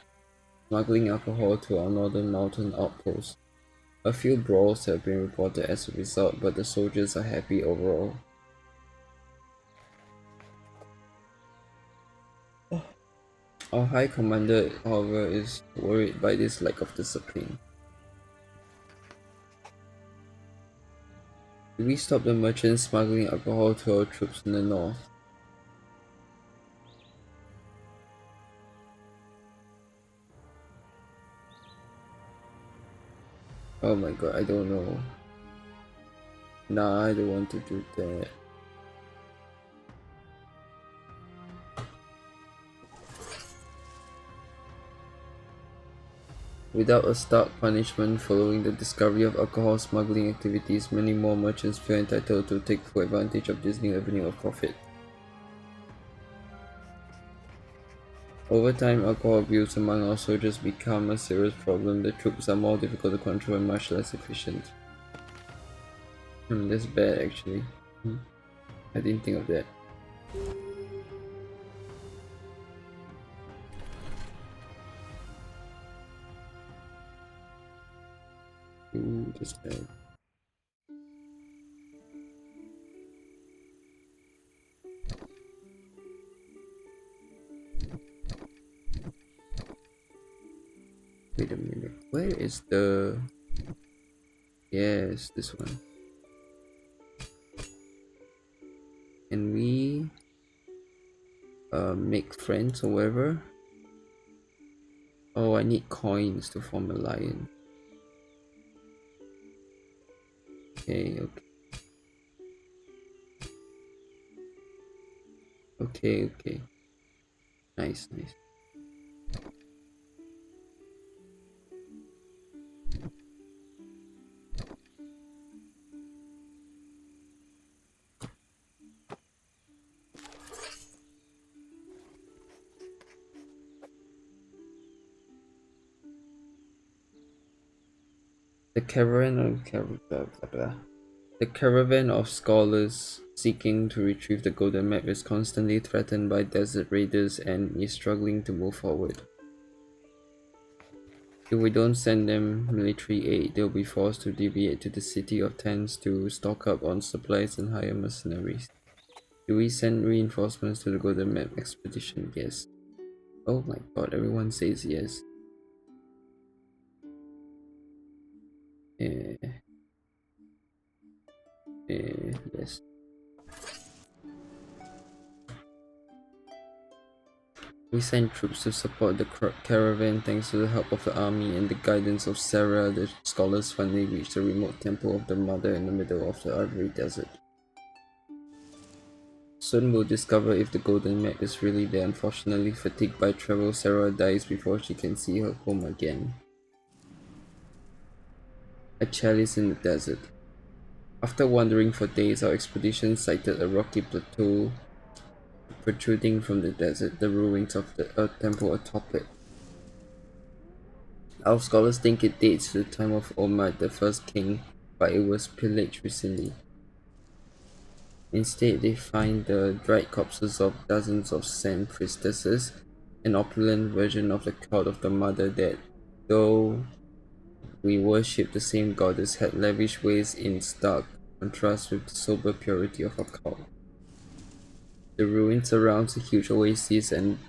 smuggling alcohol to our northern mountain outpost. A few brawls have been reported as a result, but the soldiers are happy overall. Our High Commander, however, is worried by this lack of discipline. Do we stop the merchants smuggling alcohol to our troops in the north? Oh my god, I don't know. Nah, I don't want to do that. Without a stark punishment following the discovery of alcohol smuggling activities, many more merchants feel entitled to take full advantage of this new avenue of profit. Over time, alcohol abuse among our soldiers become a serious problem. The troops are more difficult to control and much less efficient. That's bad actually. I didn't think of that. Just bad. Wait a minute. Where is the... Yes, this one. Can we make friends or whatever? Oh, I need coins to form a lion. Okay, okay. Okay, okay. Nice, nice. The caravan of scholars seeking to retrieve the golden map is constantly threatened by desert raiders and is struggling to move forward. If we don't send them military aid, they'll be forced to deviate to the city of tents to stock up on supplies and hire mercenaries. Do we send reinforcements to the golden map expedition? Yes. Oh my god, everyone says yes. Yes. We sent troops to support the caravan thanks to the help of the army and the guidance of Sarah. The scholars finally reached the remote temple of the mother in the middle of the Ivory Desert. Soon we'll discover if the golden map is really there. Unfortunately, fatigued by travel, Sarah dies before she can see her home again. A chalice in the desert. After wandering for days, our expedition sighted a rocky plateau protruding from the desert, the ruins of the Earth Temple atop it. Our scholars think it dates to the time of Omar, the first king, but it was pillaged recently. Instead, they find the dried corpses of dozens of sand priestesses, an opulent version of the cult of the mother that, though we worship the same goddess, had lavish ways in stark contrast with the sober purity of our cult. The ruin surrounds a huge oasis and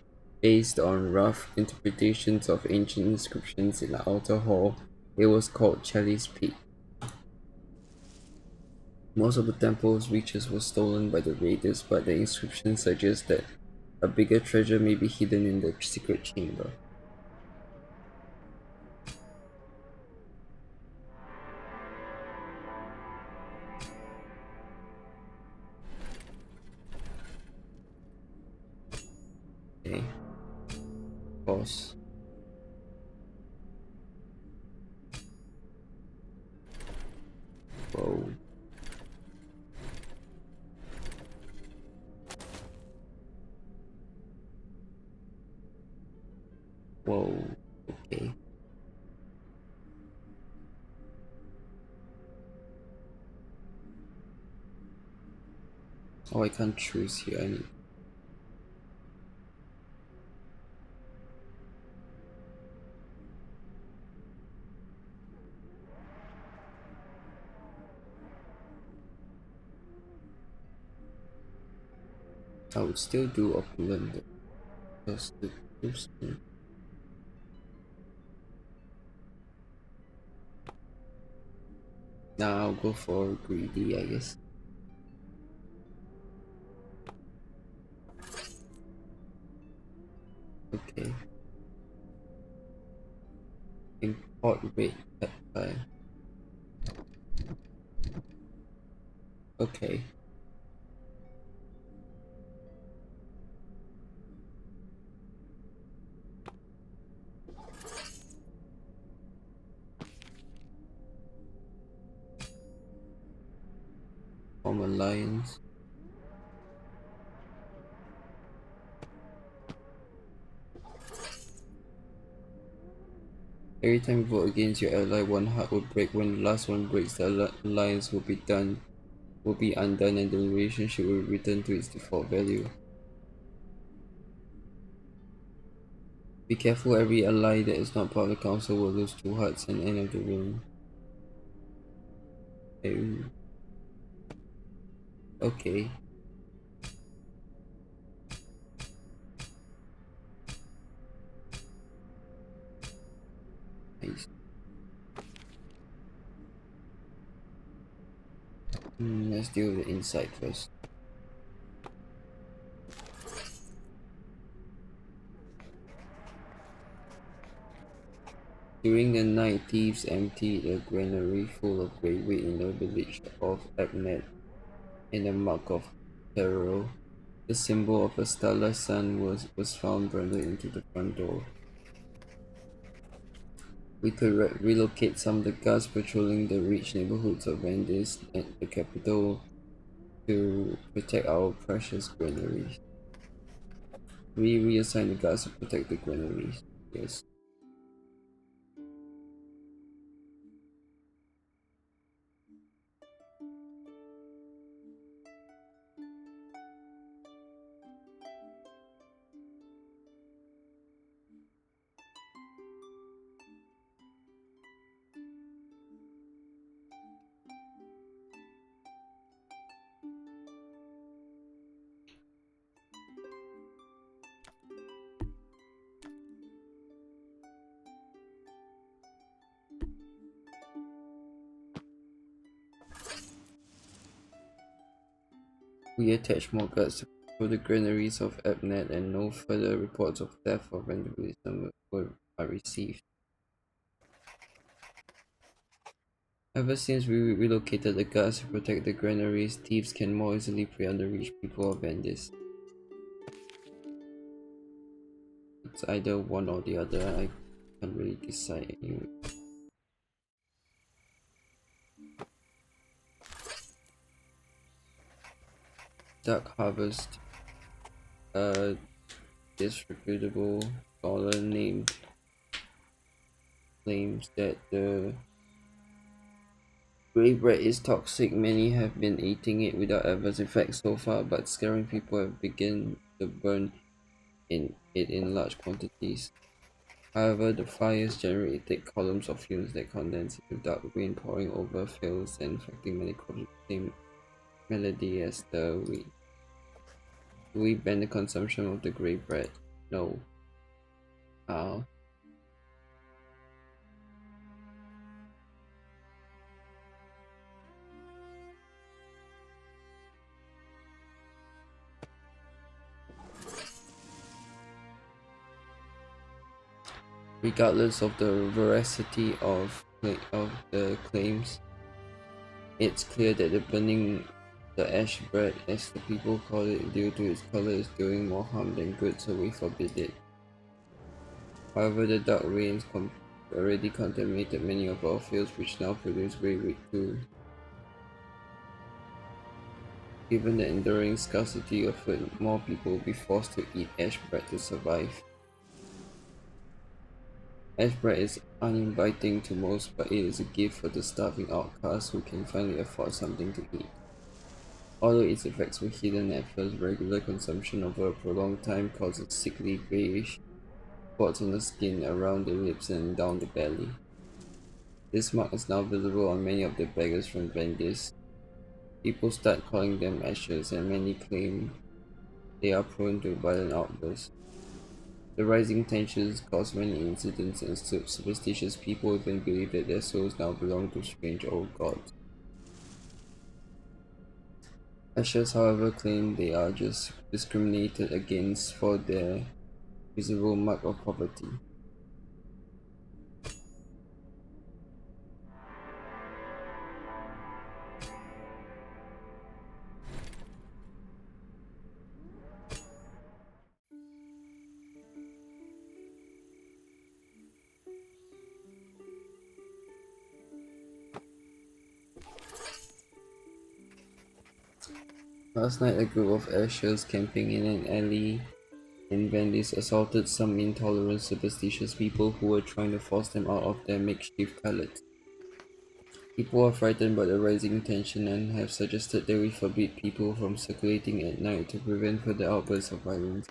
based on rough interpretations of ancient inscriptions in the outer hall, it was called Chalice Peak. Most of the temple's riches were stolen by the raiders, but the inscription suggests that a bigger treasure may be hidden in the secret chamber. Okay, pause. Whoa. Whoa. Okay. Oh, I can't choose here. I need... I would still do opulent because the oops, now I'll go for greedy, I guess. Okay. Import rate peptide. Okay. Form alliance. Every time you vote against your ally, one heart will break. When the last one breaks, the alliance will be undone, and the relationship will return to its default value. Be careful, every ally that is not part of the council will lose 2 hearts and end of the room. Okay. Nice. Let's deal with the inside first. During the night, thieves emptied a granary full of great weight in the village of Abnet in the mark of terror. The symbol of a starless sun was found branded into the front door. We could relocate some of the guards patrolling the rich neighborhoods of Vendis and the capital to protect our precious granaries. We reassign the guards to protect the granaries. Yes. We attach more guards to patrol the granaries of Abnet, and no further reports of theft or vandalism are received. Ever since we relocated the guards to protect the granaries, thieves can more easily prey on the rich people of Vendis. It's either one or the other, I can't really decide anyway. Duck Harvest. Disreputable scholar named claims that the grey bread is toxic. Many have been eating it without adverse effects so far, but scaring people have begun to burn it in large quantities. However, the fires generate thick columns of fumes that condense into dark rain pouring over fields and infecting many crops with the same melody as the wheat. Do we ban the consumption of the grey bread? No. How? Regardless of the veracity of the claims, it's clear that the burning the ash bread, as the people call it, due to its color, is doing more harm than good, so we forbid it. However, the dark rains already contaminated many of our fields, which now produce grey wheat too. Given the enduring scarcity of food, more people will be forced to eat ash bread to survive. Ash bread is uninviting to most, but it is a gift for the starving outcasts who can finally afford something to eat. Although its effects were hidden at first, regular consumption over a prolonged time causes sickly grayish spots on the skin around the lips and down the belly. This mark is now visible on many of the beggars from Vendis. People start calling them ashes, and many claim they are prone to violent outbursts. The rising tensions cause many incidents, and superstitious people even believe that their souls now belong to strange old gods. Ashes, however, claim they are just discriminated against for their visible mark of poverty. Last night, a group of Ashers camping in an alley in Venice assaulted some intolerant, superstitious people who were trying to force them out of their makeshift pallets. People are frightened by the rising tension and have suggested that we forbid people from circulating at night to prevent further outbursts of violence.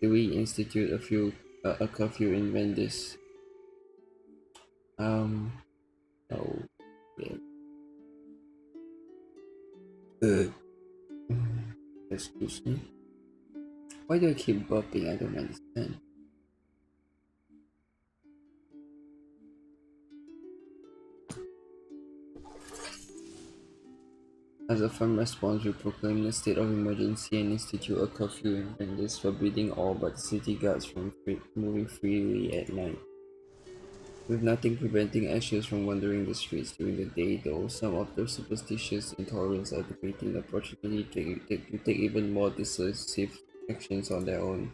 Do we institute a curfew in Venice? Um, no. Yeah. Uh, Excuse me. Why do I keep burping? I don't understand. As a firm response, we proclaim a state of emergency and institute a curfew in Venice, forbidding all but the city guards from moving freely at night. With nothing preventing Ashes from wandering the streets during the day, though, some of the superstitious intolerants are debating the opportunity to take even more decisive actions on their own.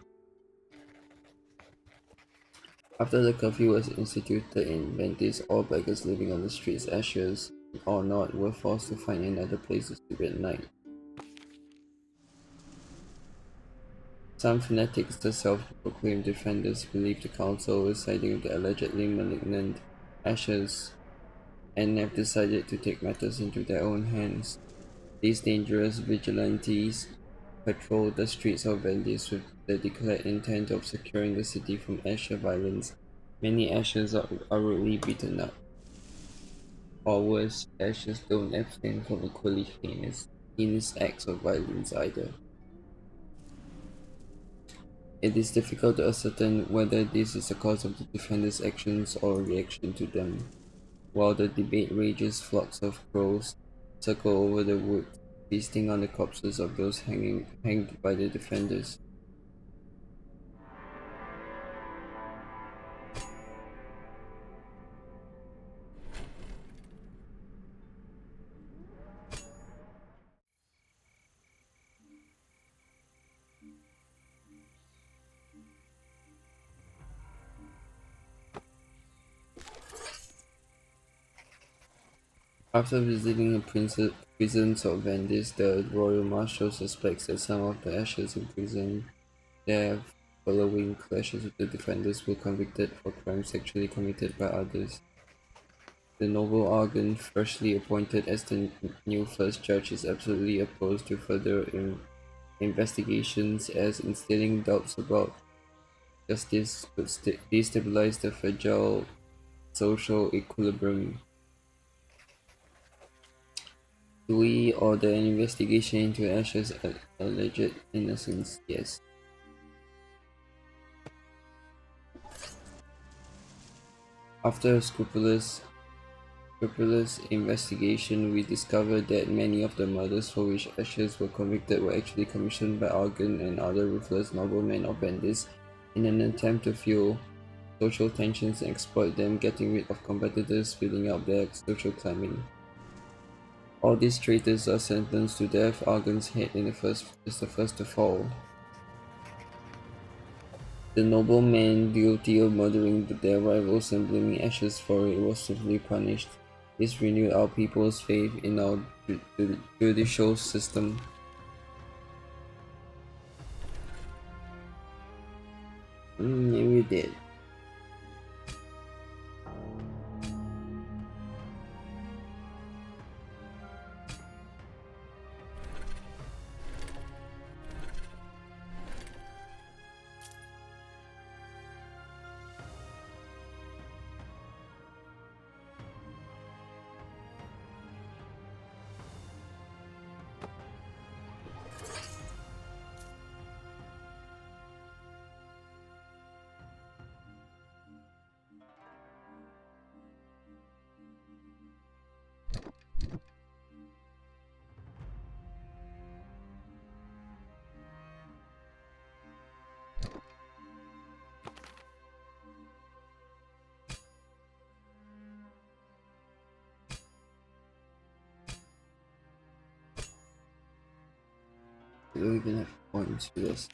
After the curfew was instituted in Venice, all beggars living on the streets, Ashes or not, were forced to find another place to sleep at night. Some fanatics, the self-proclaimed defenders, believe the council was siding with the allegedly malignant Ashes and have decided to take matters into their own hands. These dangerous vigilantes patrol the streets of Venice with the declared intent of securing the city from Asher violence. Many Ashers are rudely beaten up. Or worse, Ashers don't abstain from equally heinous acts of violence either. It is difficult to ascertain whether this is a cause of the defenders' actions or a reaction to them. While the debate rages, flocks of crows circle over the woods, feasting on the corpses of those hanged by the defenders. After visiting the prisons of Venice, the royal marshal suspects that some of the Ashers in prison there following clashes with the defenders were convicted for crimes actually committed by others. The noble Argan, freshly appointed as the new first judge, is absolutely opposed to further investigations, as instilling doubts about justice could destabilize the fragile social equilibrium. Do we order an investigation into Ash's alleged innocence? Yes. After a scrupulous investigation, we discovered that many of the murders for which Ashes were convicted were actually commissioned by Argan and other ruthless noblemen of Venice in an attempt to fuel social tensions and exploit them, getting rid of competitors, filling up their social climbing. All these traitors are sentenced to death. Argan's head is the first to fall. The nobleman guilty of murdering their rivals and blaming Ashes for it was severely punished. This renewed our people's faith in our judicial system. Yeah, we did. We don't even have points for this.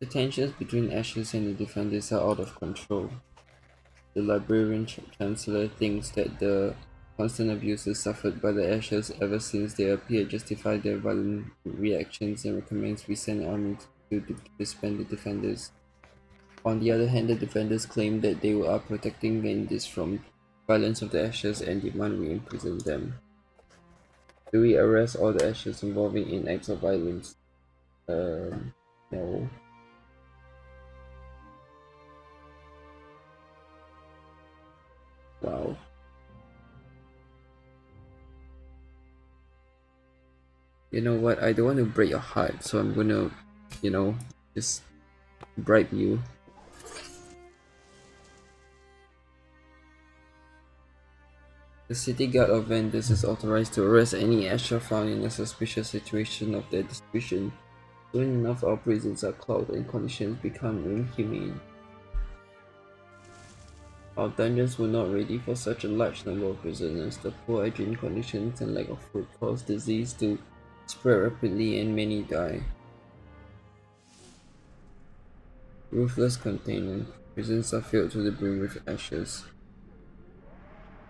The tensions between Ashes and the defenders are out of control. The Librarian Chancellor thinks that the constant abuses suffered by the Ashes ever since they appeared justify their violent reactions and recommends we send an army to disband the defenders. On the other hand, the defenders claim that they are protecting Gandhis from violence of the Ashes and demand we imprison them. Do we arrest all the Ashes involving in acts of violence? No. Wow. You know what? I don't want to break your heart, so I'm gonna, just bribe you. The city guard of Vendors is authorized to arrest any Asher found in a suspicious situation of their distribution. Soon enough, our prisons are clogged and conditions become inhumane. Our dungeons were not ready for such a large number of prisoners. The poor hygiene conditions and lack of food cause disease to spread rapidly and many die. Ruthless containment. Prisons are filled to the brim with ashes.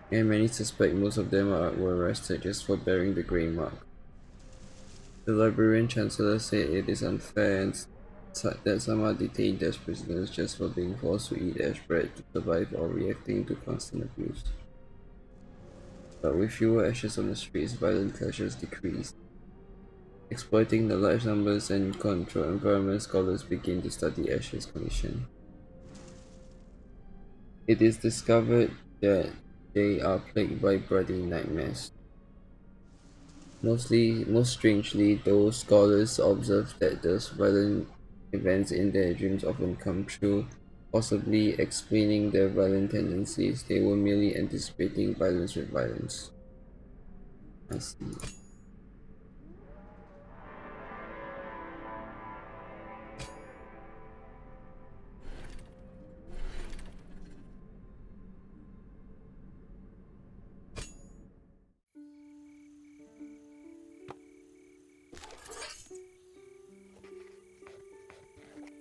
And many suspect most of them were arrested just for bearing the grey mark. The Librarian Chancellor said it is unfair and that some are detained as prisoners just for being forced to eat ash bread to survive or reacting to constant abuse. But with fewer ashes on the streets, violent clashes decreased. Exploiting the large numbers and controlled environment, scholars begin to study ashes condition. It is discovered that they are plagued by bloody nightmares. Most strangely, those scholars observe that those violent events in their dreams often come true, possibly explaining their violent tendencies. They were merely anticipating violence with violence. I see.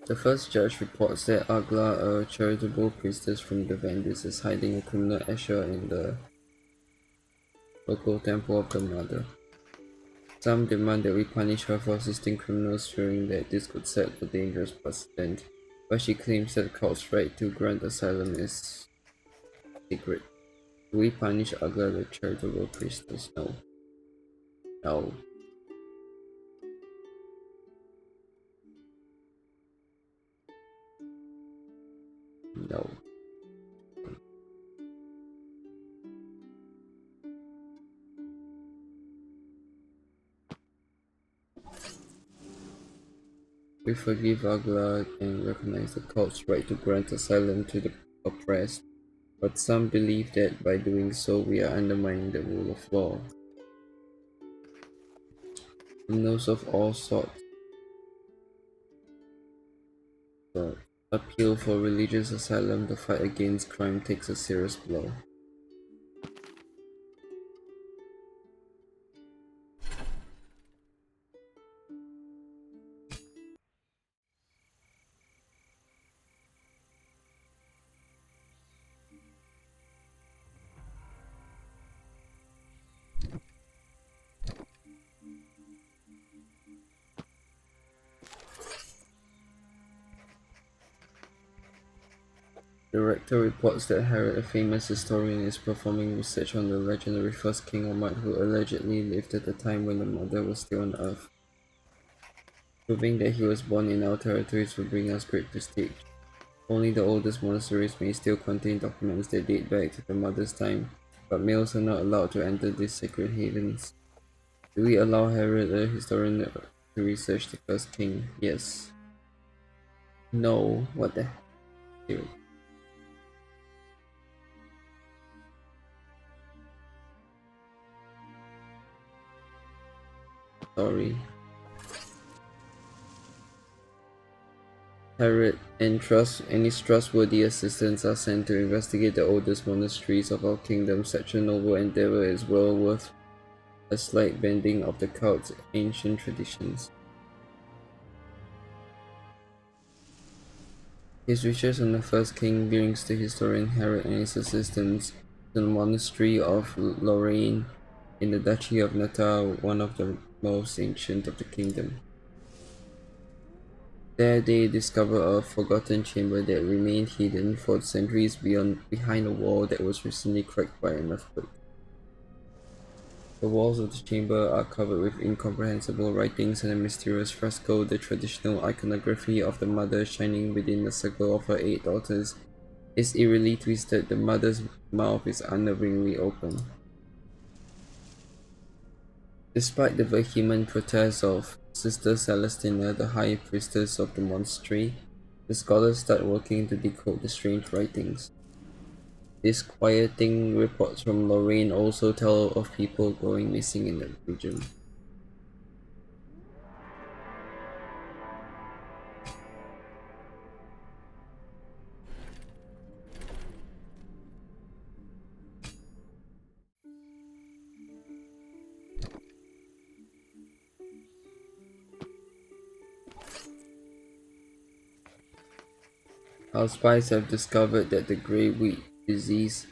The first judge reports that Agla, a charitable priestess from the Vandals, is hiding a criminal Asher in the local temple of the Mother. Some demand that we punish her for assisting criminals, fearing that this could set a dangerous precedent, but she claims that the cult's right to grant asylum is sacred. Do we punish Agla, the charitable priestess? No. No. No. We forgive Agla and recognize the cult's right to grant asylum to the oppressed, but some believe that by doing so we are undermining the rule of law. Criminals of all sorts appeal for religious asylum. The fight against crime takes a serious blow. The rector reports that Herod, a famous historian, is performing research on the legendary first king Ahmad who allegedly lived at the time when the mother was still on earth. Proving that he was born in our territories will bring us great prestige. Only the oldest monasteries may still contain documents that date back to the mother's time, but males are not allowed to enter these sacred havens. Do we allow Herod, a historian, to research the first king? Yes. No. What the hell? Sorry. Herod and his trustworthy assistants are sent to investigate the oldest monasteries of our kingdom. Such a noble endeavor is well worth a slight bending of the cult's ancient traditions. His research on the first king brings the historian Herod and his assistants to the monastery of Lorraine in the Duchy of Natal, one of the most ancient of the kingdom. There they discover a forgotten chamber that remained hidden for centuries behind a wall that was recently cracked by an earthquake. The walls of the chamber are covered with incomprehensible writings and a mysterious fresco. The traditional iconography of the mother shining within the circle of her 8 daughters is eerily twisted. The mother's mouth is unnervingly open. Despite the vehement protests of Sister Celestina, the high priestess of the monastery, the scholars start working to decode the strange writings. Disquieting reports from Lorraine also tell of people going missing in the region. Our spies have discovered that the grey wheat disease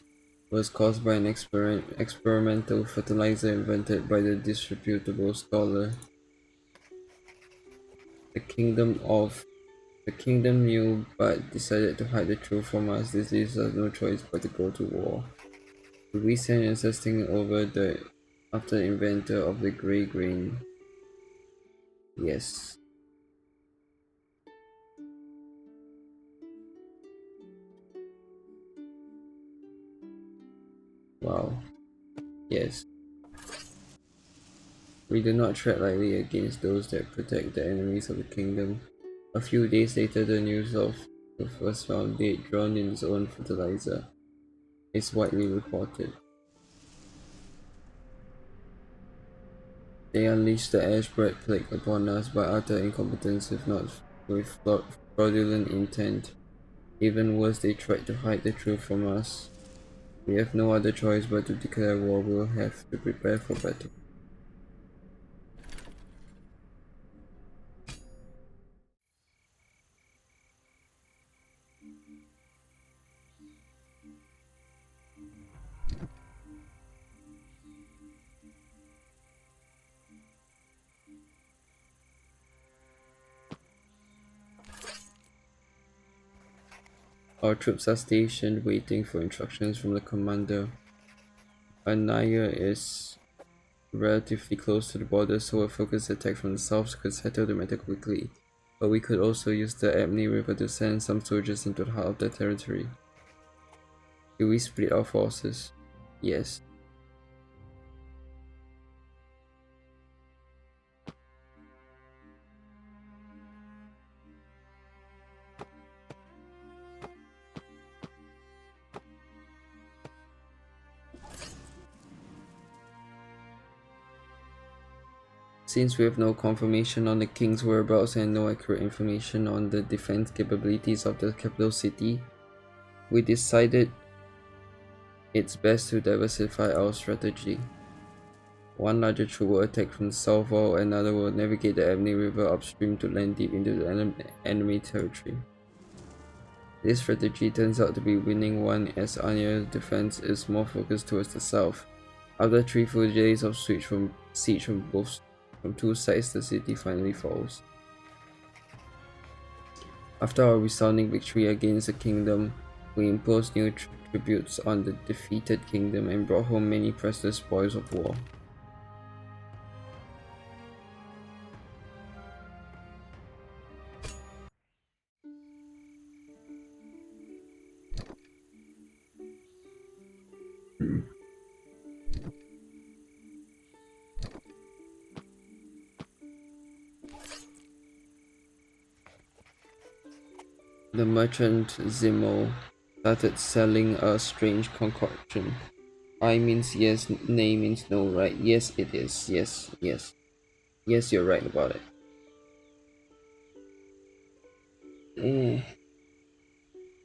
was caused by an experimental fertilizer invented by the disreputable scholar. The kingdom of the kingdom knew but decided to hide the truth from us. This leaves us no choice but to go to war. We send insisting over the after the inventor of the grey grain. Yes. Wow. Yes. We do not tread lightly against those that protect the enemies of the kingdom. A few days later, the news of the first found dead, drowned in his own fertilizer, is widely reported. They unleashed the ash-bread plague upon us by utter incompetence, if not with fraudulent intent. Even worse, they tried to hide the truth from us. We have no other choice but to declare war. We will have to prepare for battle. Our troops are stationed waiting for instructions from the commander. Anaya is relatively close to the border, so a focused attack from the south could settle the matter quickly. But we could also use the Ebony River to send some soldiers into the heart of their territory. Do we split our forces? Yes. Since we have no confirmation on the king's whereabouts and no accurate information on the defense capabilities of the capital city, we decided it's best to diversify our strategy. One larger troop will attack from the south while another will navigate the Ebony River upstream to land deep into the enemy territory. This strategy turns out to be winning one as Anya's defense is more focused towards the south. After 3 full days of siege from two sides, the city finally falls. After our resounding victory against the kingdom, we imposed new tributes on the defeated kingdom and brought home many priceless spoils of war. The merchant Zimo started selling a strange concoction. I means yes, nay means no, right? Yes, it is. Yes, yes. Yes, you're right about it. Eh,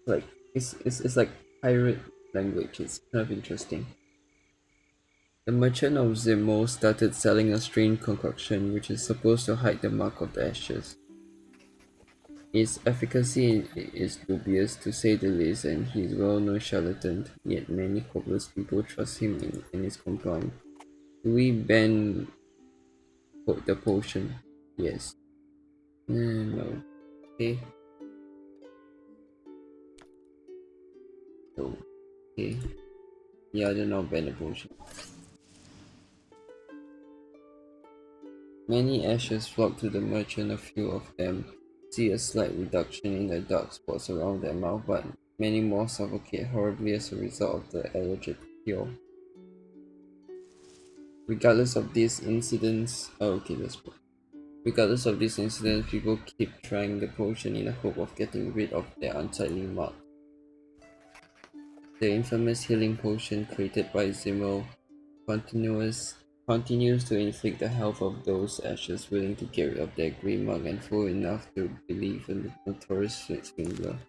like it's like pirate language. It's kind of interesting. The merchant of Zemo started selling a strange concoction which is supposed to hide the mark of the ashes. Its efficacy is dubious to say the least, and he is well-known charlatan, yet many hopeless people trust him and his compliant. Do we ban the potion? Yes. No. Okay. No. Okay. Yeah, I don't know ban the potion. Many ashes flock to the merchant. A few of them see a slight reduction in the dark spots around their mouth, but many more suffocate horribly as a result of the allergic cure. Regardless of these incidents, regardless of these incidents, people keep trying the potion in the hope of getting rid of their unsightly mark. The infamous healing potion created by Zemo continuous continues to inflict the health of those ashes willing to get rid of their grey mark and fool enough to believe in the notorious swindler.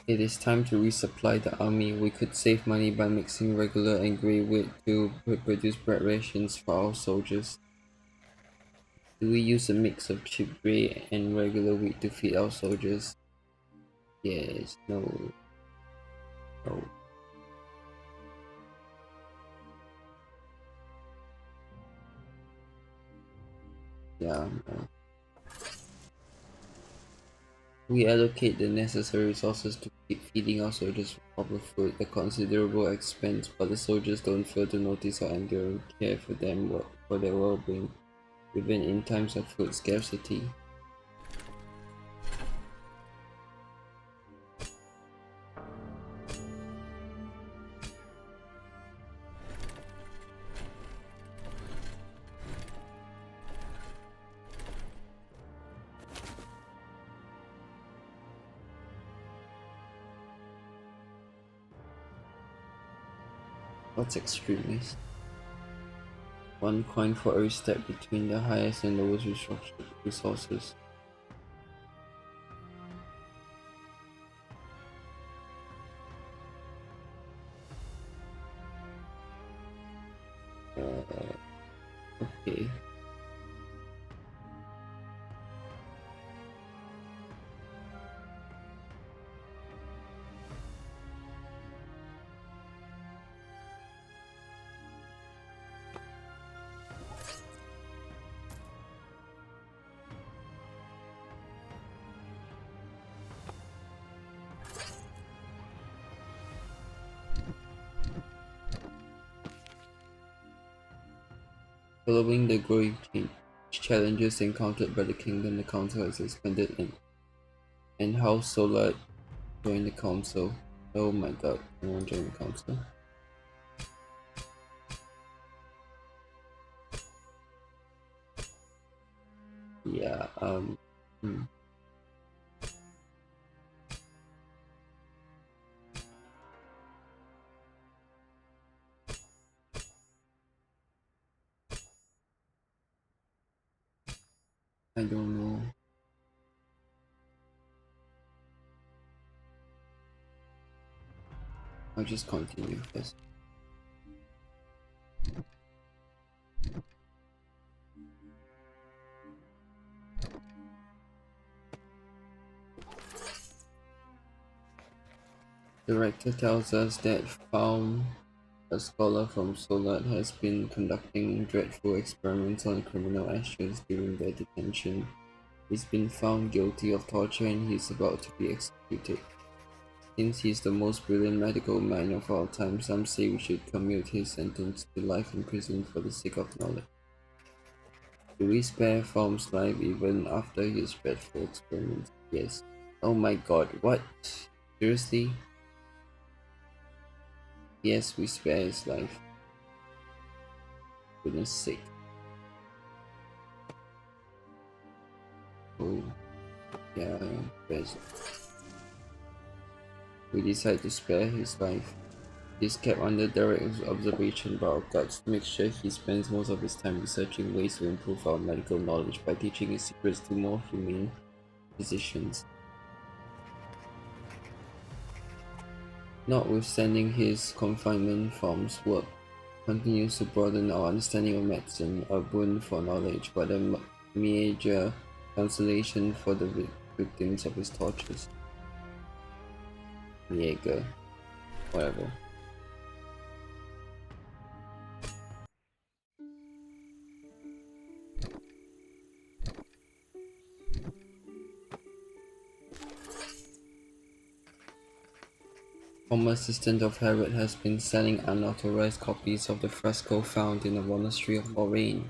It is time to resupply the army. We could save money by mixing regular and grey wheat to produce bread rations for our soldiers. Do we use a mix of cheap grey and regular wheat to feed our soldiers? Yes, no, no. Yeah, no. We allocate the necessary resources to keep feeding our soldiers with proper food, a considerable expense, but the soldiers don't fail to notice our enduring care for for their well-being, even in times of food scarcity. What's extremist? One coin for every step between the highest and lowest resources. Okay. Following the growing challenges encountered by the kingdom, the council has expanded and House Solar joined the council. Oh my god, I want to join the council. Yeah, hmm, I don't know. I'll just continue first. The rector tells us that found a scholar from Solat has been conducting dreadful experiments on criminal ashes during their detention. He's been found guilty of torture and he's about to be executed. Since he's the most brilliant medical man of our time, some say we should commute his sentence to life in prison for the sake of knowledge. Do we spare Form's life even after his dreadful experiments? Yes. Oh my god, what? Seriously? Yes, we spare his life. Goodness sake. Oh, yeah, best. We decide to spare his life. He is kept under direct observation by our guards to make sure he spends most of his time researching ways to improve our medical knowledge by teaching his secrets to more humane physicians. Notwithstanding his confinement, Form's work continues to broaden our understanding of medicine, a boon for knowledge, but a major consolation for the victims of his tortures. Jaeger, whatever. Former assistant of Herod has been selling unauthorized copies of the fresco found in the monastery of Lorraine.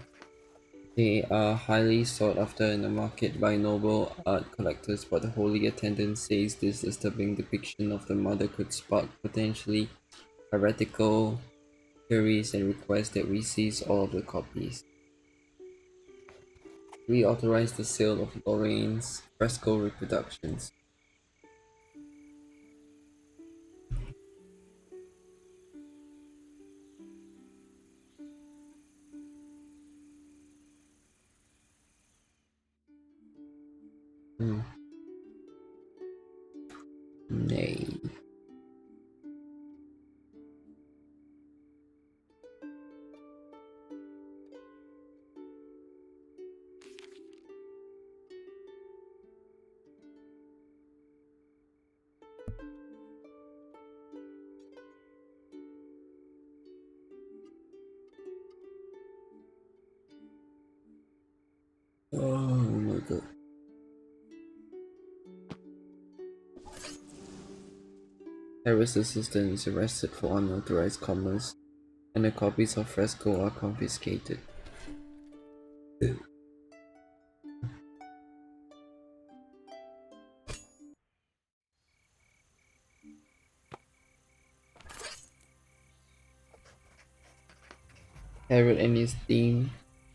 They are highly sought after in the market by noble art collectors, but the holy attendant says this disturbing depiction of the mother could spark potentially heretical theories and requests that we seize all of the copies. We authorize the sale of Lorraine's fresco reproductions. Hmm. Nay. Oh my god. Harris' assistant is arrested for unauthorized commerce, and the copies of fresco are confiscated. Herod and his team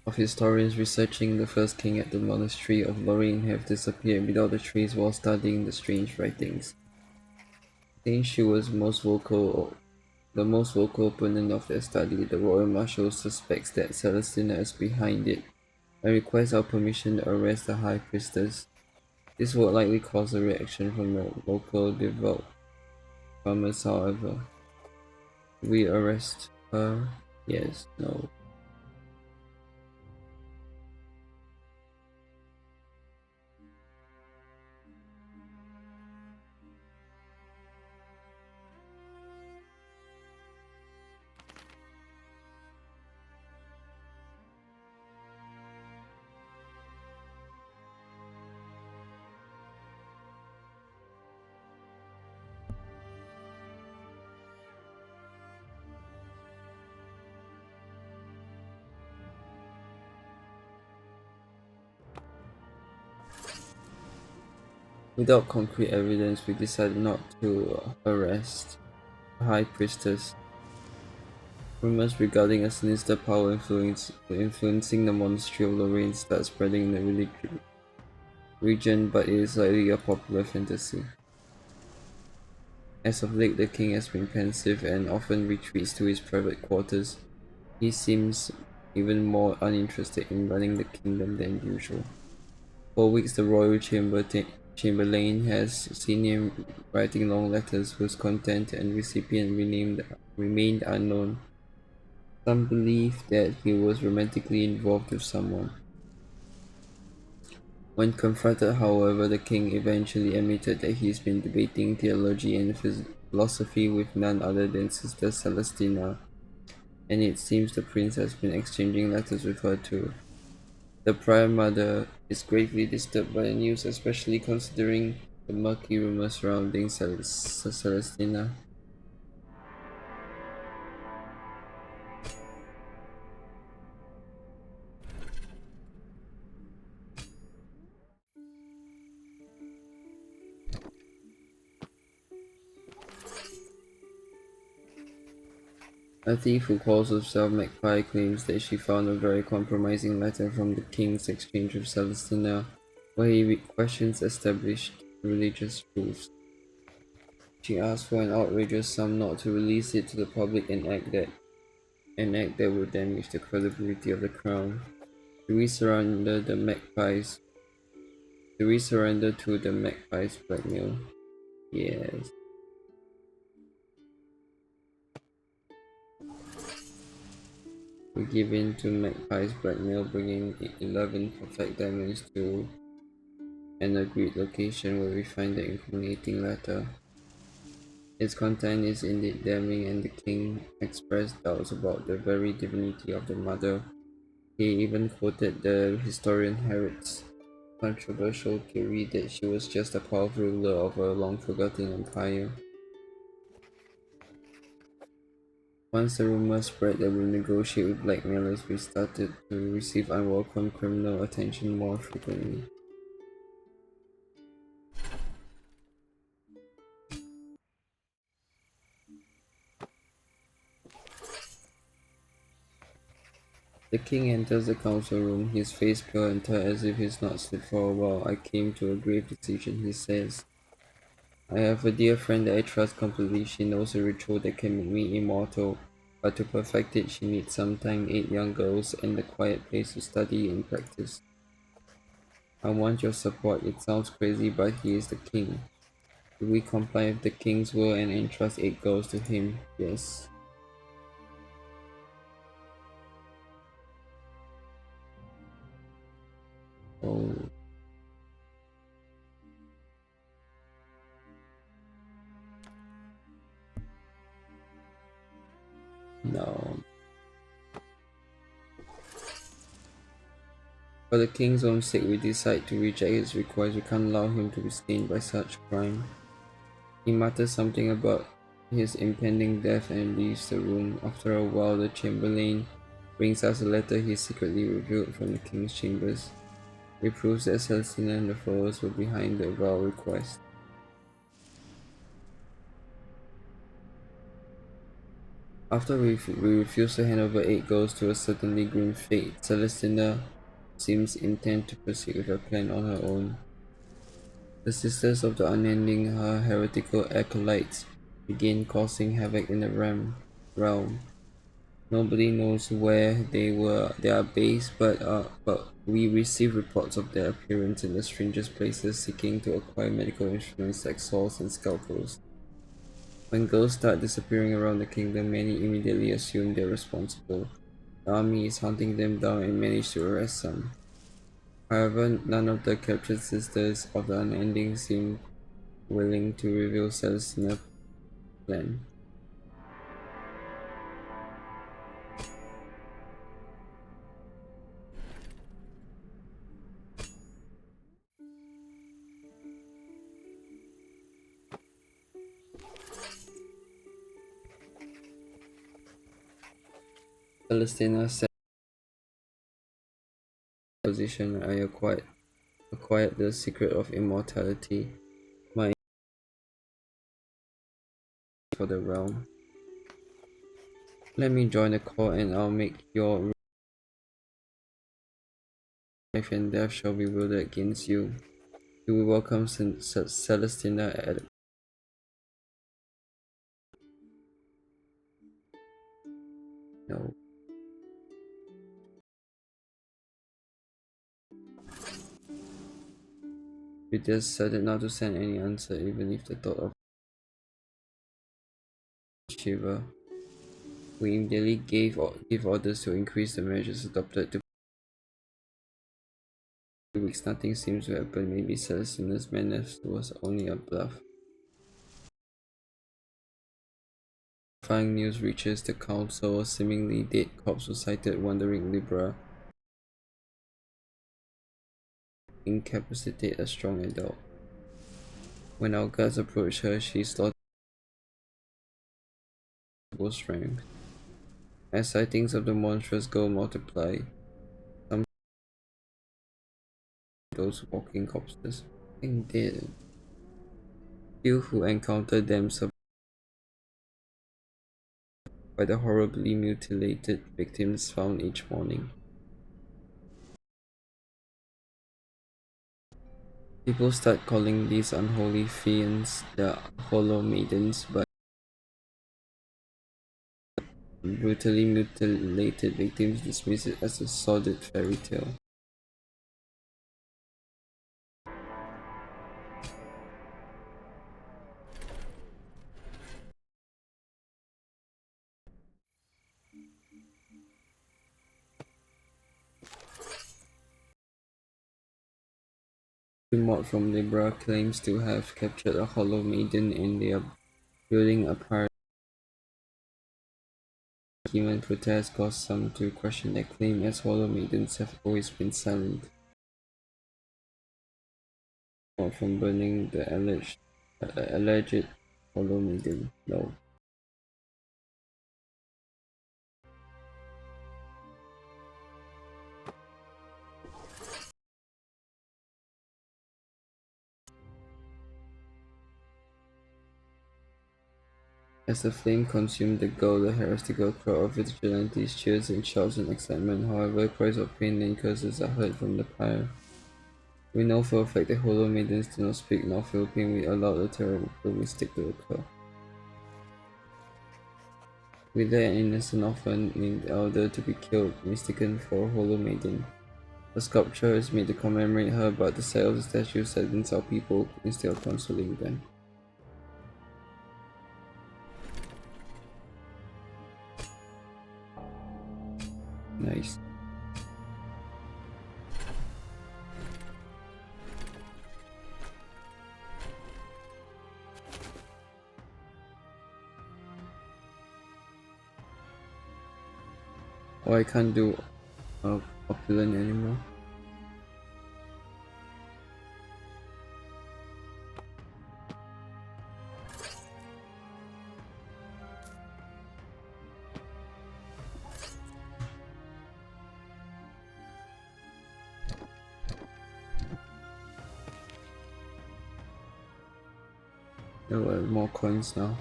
of historians researching the first king at the monastery of Lorraine have disappeared without a trace while studying the strange writings. Since she was the most vocal opponent of their study, the royal marshal suspects that Celestina is behind it and requests our permission to arrest the high priestess. This would likely cause a reaction from the local devout farmers, however. We arrest her? Yes, no. Without concrete evidence, we decided not to arrest the high priestess. Rumors regarding a sinister power influencing the monastery of Lorraine start spreading in the region, but it is likely a popular fantasy. As of late, the king has been pensive and often retreats to his private quarters. He seems even more uninterested in running the kingdom than usual. For weeks, the royal chamberlain has seen him writing long letters whose content and recipient remained unknown. Some believe that he was romantically involved with someone. When confronted, however, the king eventually admitted that he's been debating theology and philosophy with none other than Sister Celestina, and it seems the prince has been exchanging letters with her too. The prior mother is gravely disturbed by the news, especially considering the murky rumors surrounding Celestina. A thief who calls herself Magpie claims that she found a very compromising letter from the king's exchange with Celestina, where he questions established religious truths. She asks for an outrageous sum not to release it to the public, an act that would damage the credibility of the crown. Do we surrender the magpies? Do we surrender to the magpies' blackmail? Yes. We give in to Magpie's blackmail, bringing 11 perfect diamonds to an agreed location where we find the incriminating letter. Its content is indeed damning, and the king expressed doubts about the very divinity of the mother. He even quoted the historian Herod's controversial theory that she was just a powerful ruler of a long-forgotten empire. Once the rumor spread that we negotiate with blackmailers, we started to receive unwelcome criminal attention more frequently. The king enters the council room, his face pale and tight as if he's not slept for a while. I came to a grave decision, he says. I have a dear friend that I trust completely. She knows a ritual that can make me immortal, but to perfect it she needs some time, 8 young girls, and a quiet place to study and practice. I want your support. It sounds crazy, but he is the king. Do we comply with the king's will and entrust 8 girls to him? Yes. Oh, no. For the king's own sake, we decide to reject his request. We can't allow him to be stained by such crime. He mutters something about his impending death and leaves the room. After a while, the chamberlain brings us a letter he secretly revealed from the king's chambers. It proves that Celestina and the followers were behind the vow request. After we refuse to hand over 8 girls to a certainly grim fate, Celestina seems intent to proceed with her plan on her own. The Sisters of the Unending, her heretical acolytes, begin causing havoc in the realm. Nobody knows where they are based, but we receive reports of their appearance in the strangest places, seeking to acquire medical instruments like saws and scalpels. When girls start disappearing around the kingdom, many immediately assume they're responsible. The army is hunting them down and manage to arrest some. However, none of the captured Sisters of the Unending seem willing to reveal Celestina's plan. Celestina said, "Position I acquired the secret of immortality, my for the realm. Let me join the court, and I'll make your life and death shall be wielded against you." You will welcome Celestina at no. We decided not to send any answer, even if the thought of shiver. We immediately give orders to increase the measures adopted to 2 weeks. Nothing seems to happen. Maybe Celestina's menace was only a bluff. Terrifying news reaches the council. A seemingly dead corpse was sighted wandering Libra, incapacitate a strong adult. When our guards approach her, she slaughtered strength. As sightings of the monstrous girl multiply, some those walking corpses think dead. Few who encounter them survive. by the horribly mutilated victims found each morning. People start calling these unholy fiends the Hollow Maidens, but brutally mutilated victims dismiss it as a sordid fairy tale. Mod from Libra claims to have captured a Hollow Maiden and they are building a party. Human protests caused some to question their claim, as Hollow Maidens have always been silent. Or from burning the alleged Hollow Maiden. No. As the flame consumed the girl, the heretical crowd of vigilantes cheers and shouts in excitement. However, cries of pain and curses are heard from the pyre. We know for a fact that Hollow Maidens do not speak nor feel pain. We allow the terrible mystic to occur. We let an innocent orphan named Elder to be killed, mistaken for a Hollow Maiden. A sculpture is made to commemorate her, but the sight of the statue saddens our people instead of consoling them. Nice. Oh, I can't do opulent anymore. There were more coins now.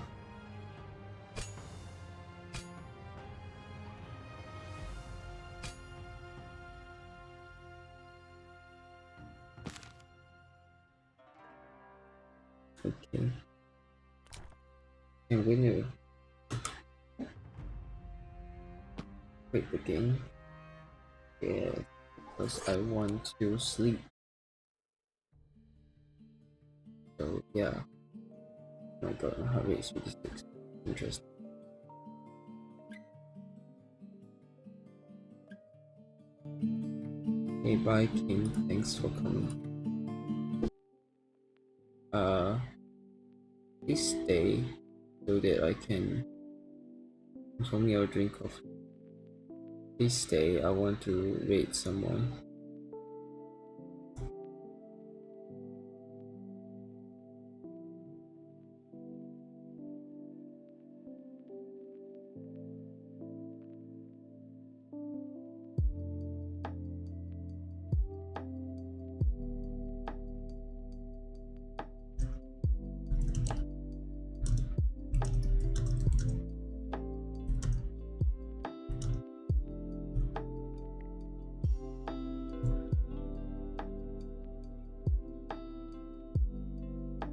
Okay. I'm gonna quit the game. Yeah, because I want to sleep. So yeah. Oh my god, my heart rate is 56. Interesting. Hey, bye King. Thanks for coming. Please stay so that I can. For me, I'll drink coffee. Please stay. I want to raid someone.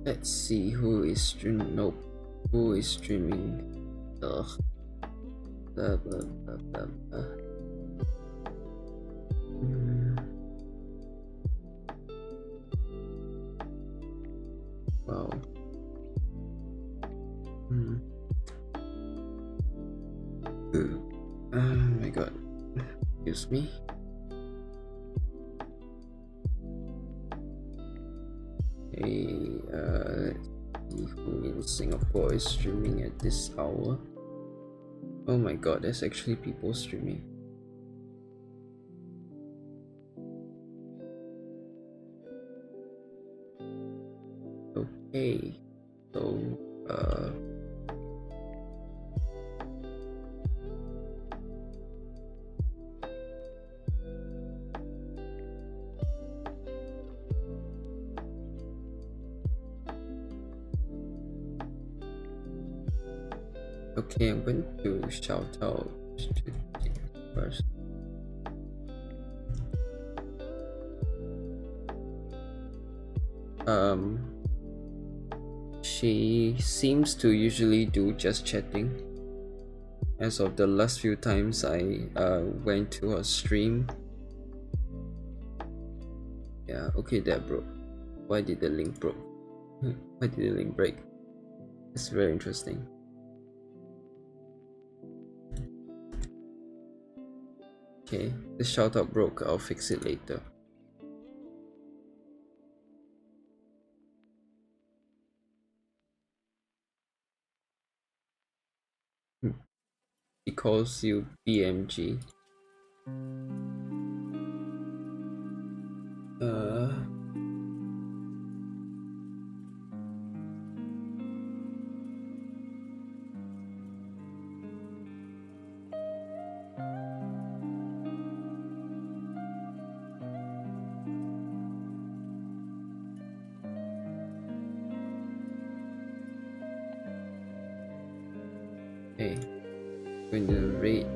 Let's see who is streaming. Nope. Who is streaming? Ugh. Blah blah blah blah blah. Wow. Oh my god. Excuse me. Hey, let's see who in Singapore is streaming at this hour. Oh my god, there's actually people streaming. Okay, so Okay, I'm going to shout out to first. She seems to usually do just chatting. As of the last few times I went to her stream. Yeah, okay, that broke. Why did the link broke? Why did the link break? It's very interesting. Okay, the shout out broke. I'll fix it later. He calls you BMG. Uh, okay, going to rate.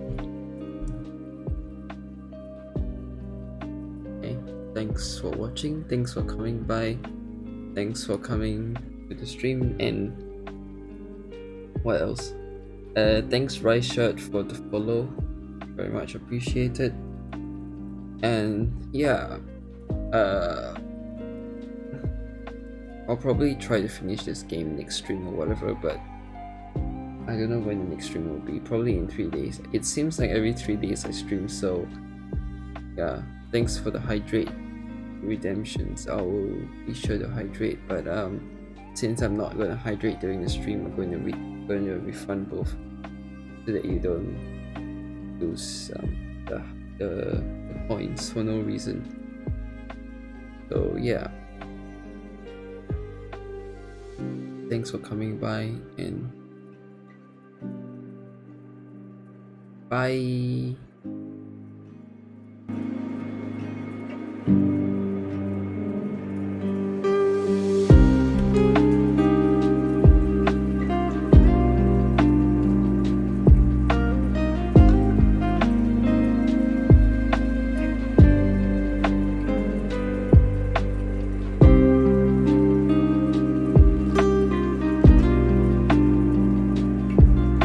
Okay, thanks for watching. Thanks for coming by. Thanks for coming to the stream. And what else? Thanks Rice Shirt for the follow. Very much appreciated. And yeah, I'll probably try to finish this game next stream or whatever, but I don't know when the next stream will be. Probably in 3 days. It seems like every 3 days I stream, so yeah. Thanks for the hydrate redemptions. I will be sure to hydrate, but since I'm not gonna hydrate during the stream, I'm going to refund both so that you don't lose the points for no reason. So yeah. Thanks for coming by and bye.